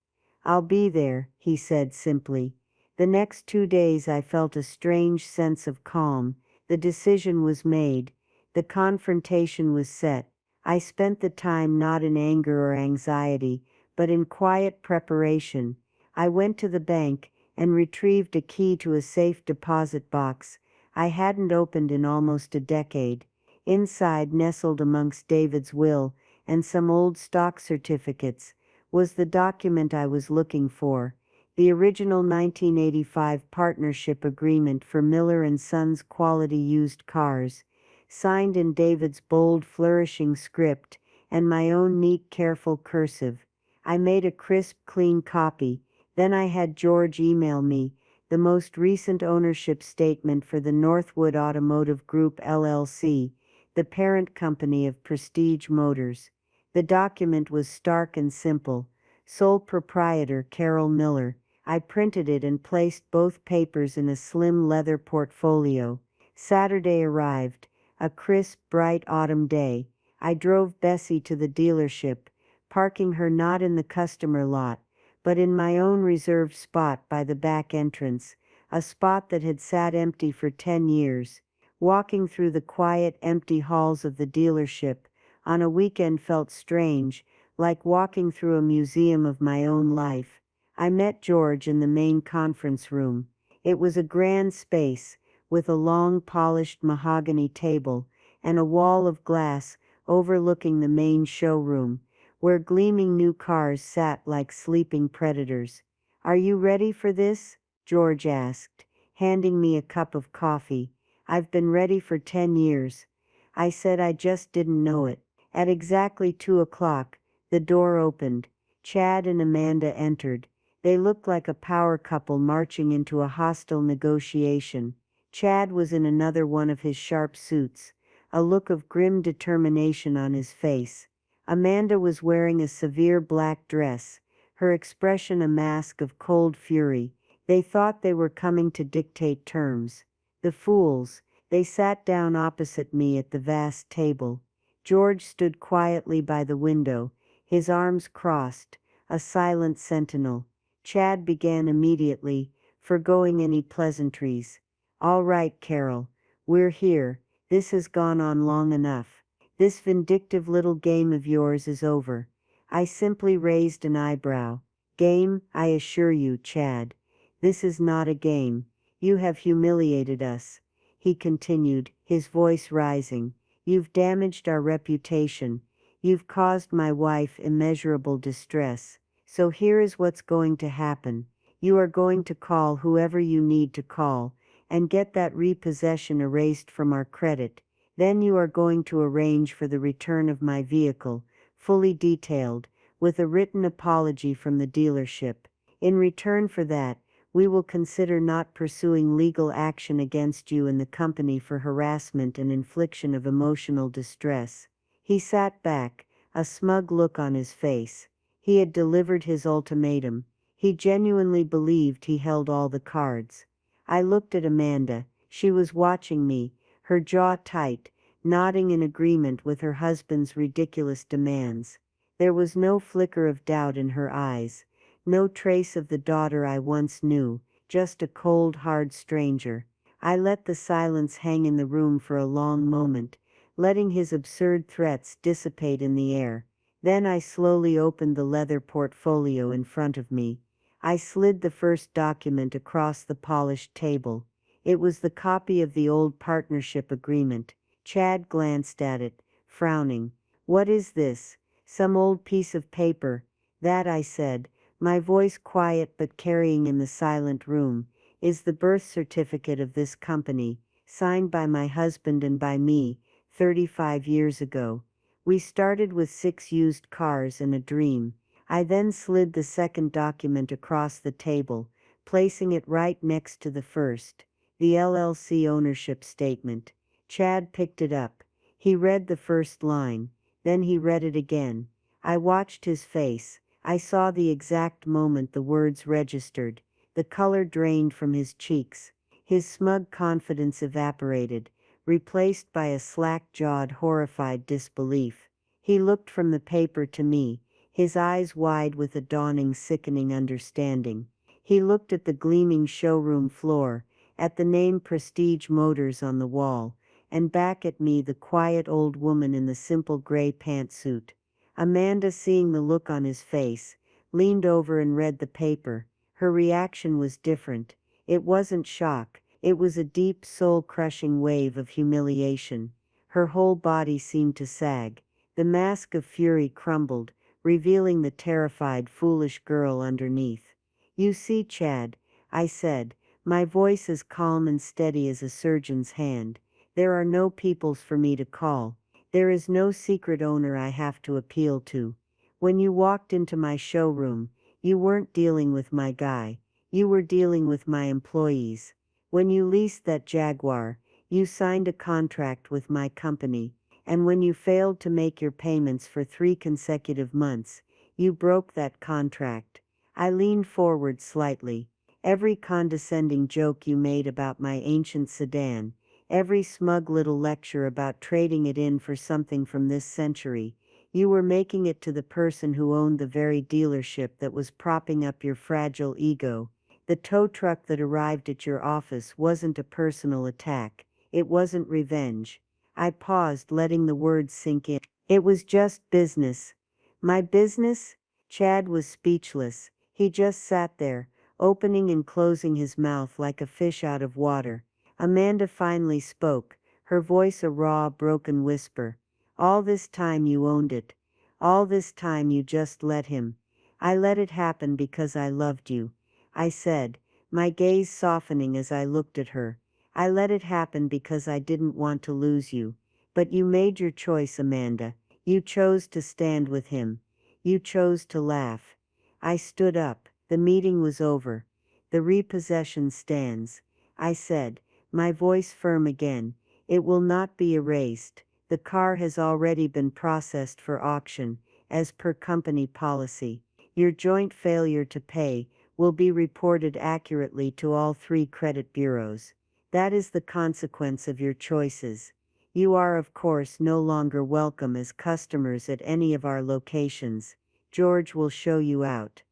I'll be there, he said simply. The next 2 days I felt a strange sense of calm. The decision was made. The confrontation was set. I spent the time not in anger or anxiety, but in quiet preparation. I went to the bank and retrieved a key to a safe deposit box I hadn't opened in almost a decade. Inside, nestled amongst David's will and some old stock certificates, was the document I was looking for, the original 1985 partnership agreement for Miller and Sons quality used cars, signed in David's bold, flourishing script and my own neat, careful cursive. I made a crisp, clean copy. Then I had George email me the most recent ownership statement for the Northwood Automotive Group LLC, the parent company of Prestige Motors. The document was stark and simple. Sole proprietor Carol Miller. I printed it and placed both papers in a slim leather portfolio. Saturday arrived, a crisp, bright autumn day. I drove Bessie to the dealership, parking her not in the customer lot, but in my own reserved spot by the back entrance, a spot that had sat empty for 10 years. Walking through the quiet, empty halls of the dealership on a weekend felt strange, like walking through a museum of my own life. I met George in the main conference room. It was a grand space, with a long polished mahogany table, and a wall of glass overlooking the main showroom, where gleaming new cars sat like sleeping predators. "Are you ready for this?" George asked, handing me a cup of coffee. "I've been ready for 10 years. I said I just didn't know it. At exactly 2 o'clock, the door opened. Chad and Amanda entered. They looked like a power couple marching into a hostile negotiation. Chad was in another one of his sharp suits, a look of grim determination on his face. Amanda was wearing a severe black dress, her expression a mask of cold fury. They thought they were coming to dictate terms. The fools. They sat down opposite me at the vast table. George stood quietly by the window, his arms crossed, a silent sentinel. Chad began immediately, forgoing any pleasantries. "All right, Carol. We're here. This has gone on long enough. This vindictive little game of yours is over." I simply raised an eyebrow. "Game, I assure you, Chad. This is not a game. You have humiliated us," he continued, his voice rising. "You've damaged our reputation. You've caused my wife immeasurable distress. So here is what's going to happen. You are going to call whoever you need to call, and get that repossession erased from our credit. Then you are going to arrange for the return of my vehicle, fully detailed, with a written apology from the dealership. In return for that, we will consider not pursuing legal action against you and the company for harassment and infliction of emotional distress." He sat back, a smug look on his face. He had delivered his ultimatum. He genuinely believed he held all the cards. I looked at Amanda. She was watching me, her jaw tight, nodding in agreement with her husband's ridiculous demands. There was no flicker of doubt in her eyes, no trace of the daughter I once knew, just a cold, hard stranger. I let the silence hang in the room for a long moment, letting his absurd threats dissipate in the air. Then I slowly opened the leather portfolio in front of me. I slid the first document across the polished table. It was the copy of the old partnership agreement. Chad glanced at it, frowning. "What is this? Some old piece of paper?" "That," I said, my voice quiet but carrying in the silent room, "is the birth certificate of this company, signed by my husband and by me, 35 years ago. We started with 6 used cars and a dream." I then slid the second document across the table, placing it right next to the first, the LLC ownership statement. Chad picked it up. He read the first line. Then he read it again. I watched his face. I saw the exact moment the words registered. The color drained from his cheeks. His smug confidence evaporated, replaced by a slack-jawed, horrified disbelief. He looked from the paper to me, his eyes wide with a dawning, sickening understanding. He looked at the gleaming showroom floor, at the name Prestige Motors on the wall, and back at me, the quiet old woman in the simple gray pantsuit. Amanda, seeing the look on his face, leaned over and read the paper. Her reaction was different. It wasn't shock. It was a deep, soul-crushing wave of humiliation. Her whole body seemed to sag. The mask of fury crumbled, revealing the terrified, foolish girl underneath. "You see, Chad," I said, my voice as calm and steady as a surgeon's hand, "there are no peoples for me to call. There is no secret owner I have to appeal to. When you walked into my showroom, you weren't dealing with my guy. You were dealing with my employees. When you leased that Jaguar, you signed a contract with my company. And when you failed to make your payments for 3 consecutive months, you broke that contract. I leaned forward slightly. Every condescending joke you made about my ancient sedan, every smug little lecture about trading it in for something from this century, you were making it to the person who owned the very dealership that was propping up your fragile ego. The tow truck that arrived at your office wasn't a personal attack. It wasn't revenge. I paused, letting the words sink in. It was just business. My business? Chad was speechless. He just sat there, opening and closing his mouth like a fish out of water. Amanda finally spoke, her voice a raw, broken whisper. All this time you owned it. All this time you just let him. I let it happen because I loved you, I said, my gaze softening as I looked at her. I let it happen because I didn't want to lose you. But you made your choice, Amanda. You chose to stand with him. You chose to laugh. I stood up. The meeting was over. The repossession stands, I said, my voice firm again. It will not be erased. The car has already been processed for auction, as per company policy. Your joint failure to pay will be reported accurately to all 3 credit bureaus. That is the consequence of your choices. You are, of course, no longer welcome as customers at any of our locations. George will show you out.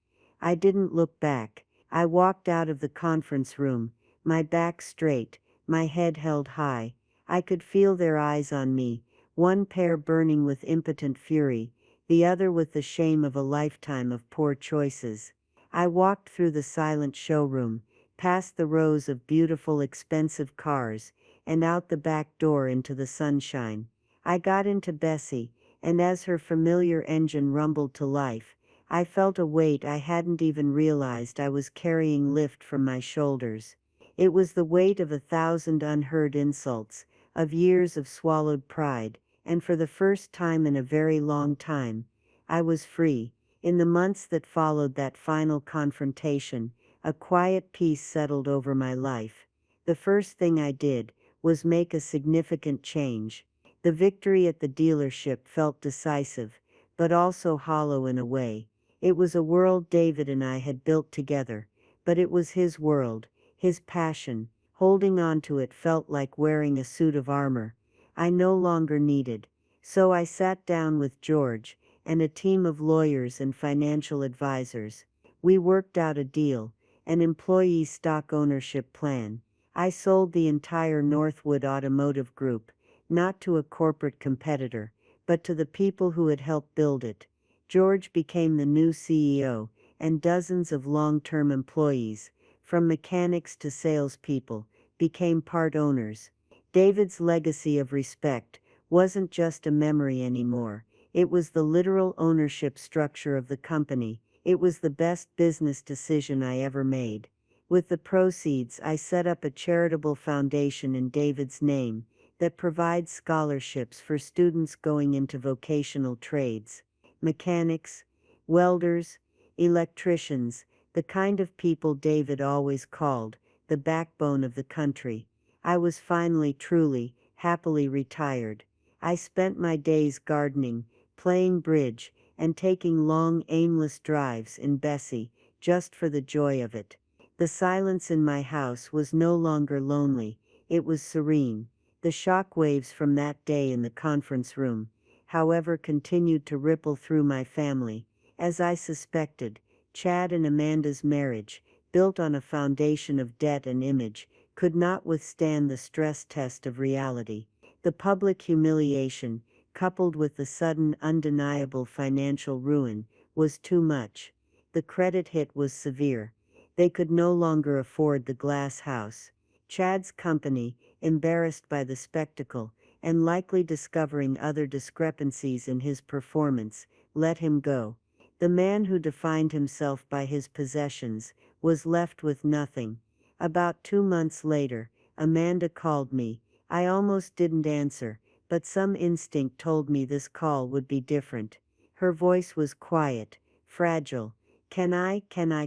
I didn't look back. I walked out of the conference room, my back straight, my head held high. I could feel their eyes on me, one pair burning with impotent fury, the other with the shame of a lifetime of poor choices. I walked through the silent showroom, past the rows of beautiful, expensive cars, and out the back door into the sunshine. I got into Bessie, and as her familiar engine rumbled to life, I felt a weight I hadn't even realized I was carrying lift from my shoulders. It was the weight of 1,000 unheard insults, of years of swallowed pride, and for the first time in a very long time, I was free. In the months that followed that final confrontation, a quiet peace settled over my life. The first thing I did was make a significant change. The victory at the dealership felt decisive, but also hollow in a way. It was a world David and I had built together, but it was his world, his passion. Holding on to it felt like wearing a suit of armor I no longer needed. So I sat down with George and a team of lawyers and financial advisors. We worked out a deal, an employee stock ownership plan. I sold the entire Northwood Automotive Group, not to a corporate competitor, but to the people who had helped build it. George became the new CEO, and dozens of long-term employees, from mechanics to salespeople, became part owners. David's legacy of respect wasn't just a memory anymore. It was the literal ownership structure of the company. It was the best business decision I ever made. With the proceeds, I set up a charitable foundation in David's name that provides scholarships for students going into vocational trades. Mechanics, welders, electricians, the kind of people David always called the backbone of the country. I was finally, truly, happily retired. I spent my days gardening, playing bridge, and taking long, aimless drives in Bessie, just for the joy of it. The silence in my house was no longer lonely, it was serene. The shock waves from that day in the conference room, however, continued to ripple through my family. As I suspected, Chad and Amanda's marriage, built on a foundation of debt and image, could not withstand the stress test of reality. The public humiliation, coupled with the sudden, undeniable financial ruin, was too much. The credit hit was severe. They could no longer afford the glass house. Chad's company, embarrassed by the spectacle, and likely discovering other discrepancies in his performance, let him go. The man who defined himself by his possessions was left with nothing. About 2 months later, Amanda called me. I almost didn't answer, but some instinct told me this call would be different. Her voice was quiet, fragile. Can I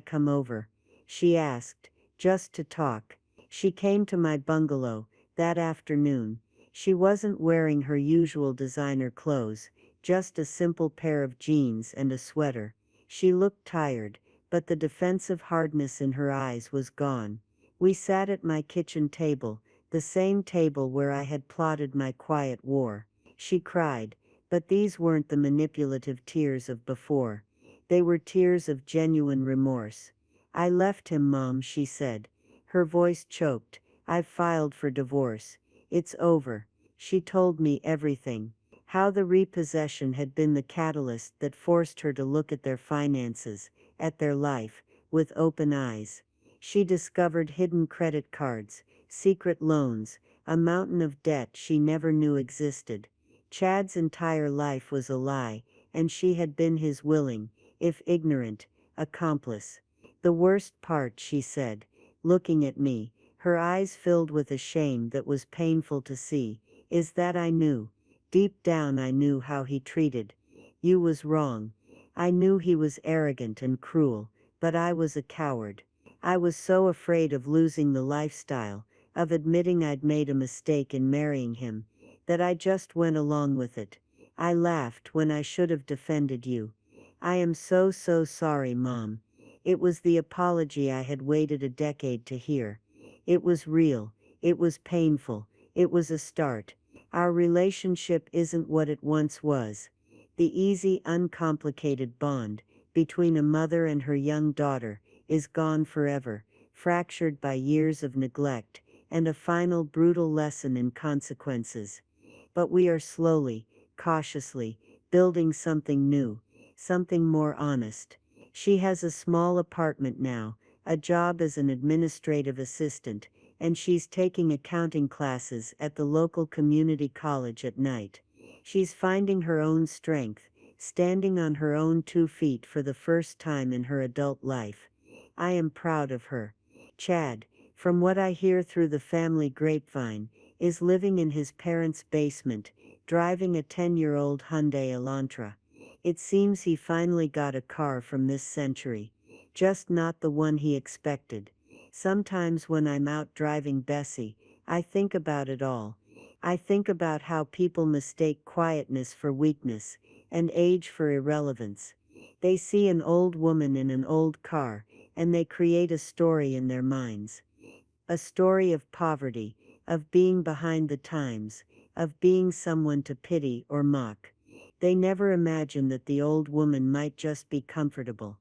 come over?" she asked, just to talk. She came to my bungalow that afternoon. She wasn't wearing her usual designer clothes, just a simple pair of jeans and a sweater. She looked tired, but the defensive hardness in her eyes was gone. We sat at my kitchen table, the same table where I had plotted my quiet war. She cried, but these weren't the manipulative tears of before. They were tears of genuine remorse. "I left him, Mom," she said. Her voice choked. "I've filed for divorce. It's over." She told me everything. How the repossession had been the catalyst that forced her to look at their finances, at their life, with open eyes. She discovered hidden credit cards, secret loans, a mountain of debt she never knew existed. Chad's entire life was a lie, and she had been his willing, if ignorant, accomplice. "The worst part," she said, looking at me, her eyes filled with a shame that was painful to see, "is that I knew. Deep down I knew how he treated you was wrong. I knew he was arrogant and cruel, but I was a coward. I was so afraid of losing the lifestyle, of admitting I'd made a mistake in marrying him, that I just went along with it. I laughed when I should have defended you. I am so sorry, Mom." It was the apology I had waited a decade to hear. It was real. It was painful. It was a start. Our relationship isn't what it once was. The easy, uncomplicated bond between a mother and her young daughter is gone forever, fractured by years of neglect and a final brutal lesson in consequences. But we are slowly, cautiously, building something new, something more honest. She has a small apartment now, a job as an administrative assistant, and she's taking accounting classes at the local community college at night. She's finding her own strength, standing on her own 2 feet for the first time in her adult life. I am proud of her. Chad, from what I hear through the family grapevine, is living in his parents' basement, driving a 10-year-old Hyundai Elantra. It seems he finally got a car from this century, just not the one he expected. Sometimes when I'm out driving Bessie, I think about it all. I think about how people mistake quietness for weakness, and age for irrelevance. They see an old woman in an old car, and they create a story in their minds. A story of poverty, of being behind the times, of being someone to pity or mock. They never imagine that the old woman might just be comfortable,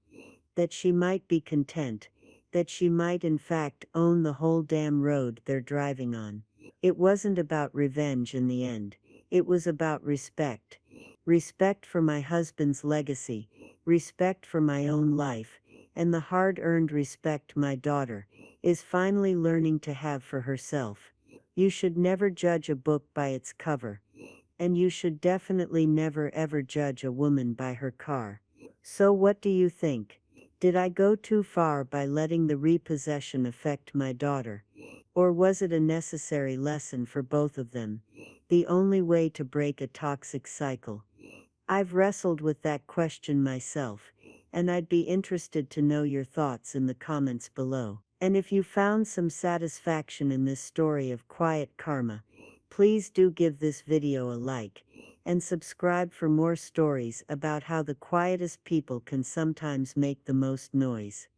that she might be content, that she might in fact own the whole damn road they're driving on. It wasn't about revenge in the end. It was about respect. Respect for my husband's legacy, respect for my own life, and the hard-earned respect my daughter is finally learning to have for herself. You should never judge a book by its cover. And you should definitely never ever judge a woman by her car. So what do you think? Did I go too far by letting the repossession affect my daughter? Or was it a necessary lesson for both of them? The only way to break a toxic cycle? I've wrestled with that question myself, and I'd be interested to know your thoughts in the comments below. And if you found some satisfaction in this story of quiet karma, please do give this video a like, and subscribe for more stories about how the quietest people can sometimes make the most noise.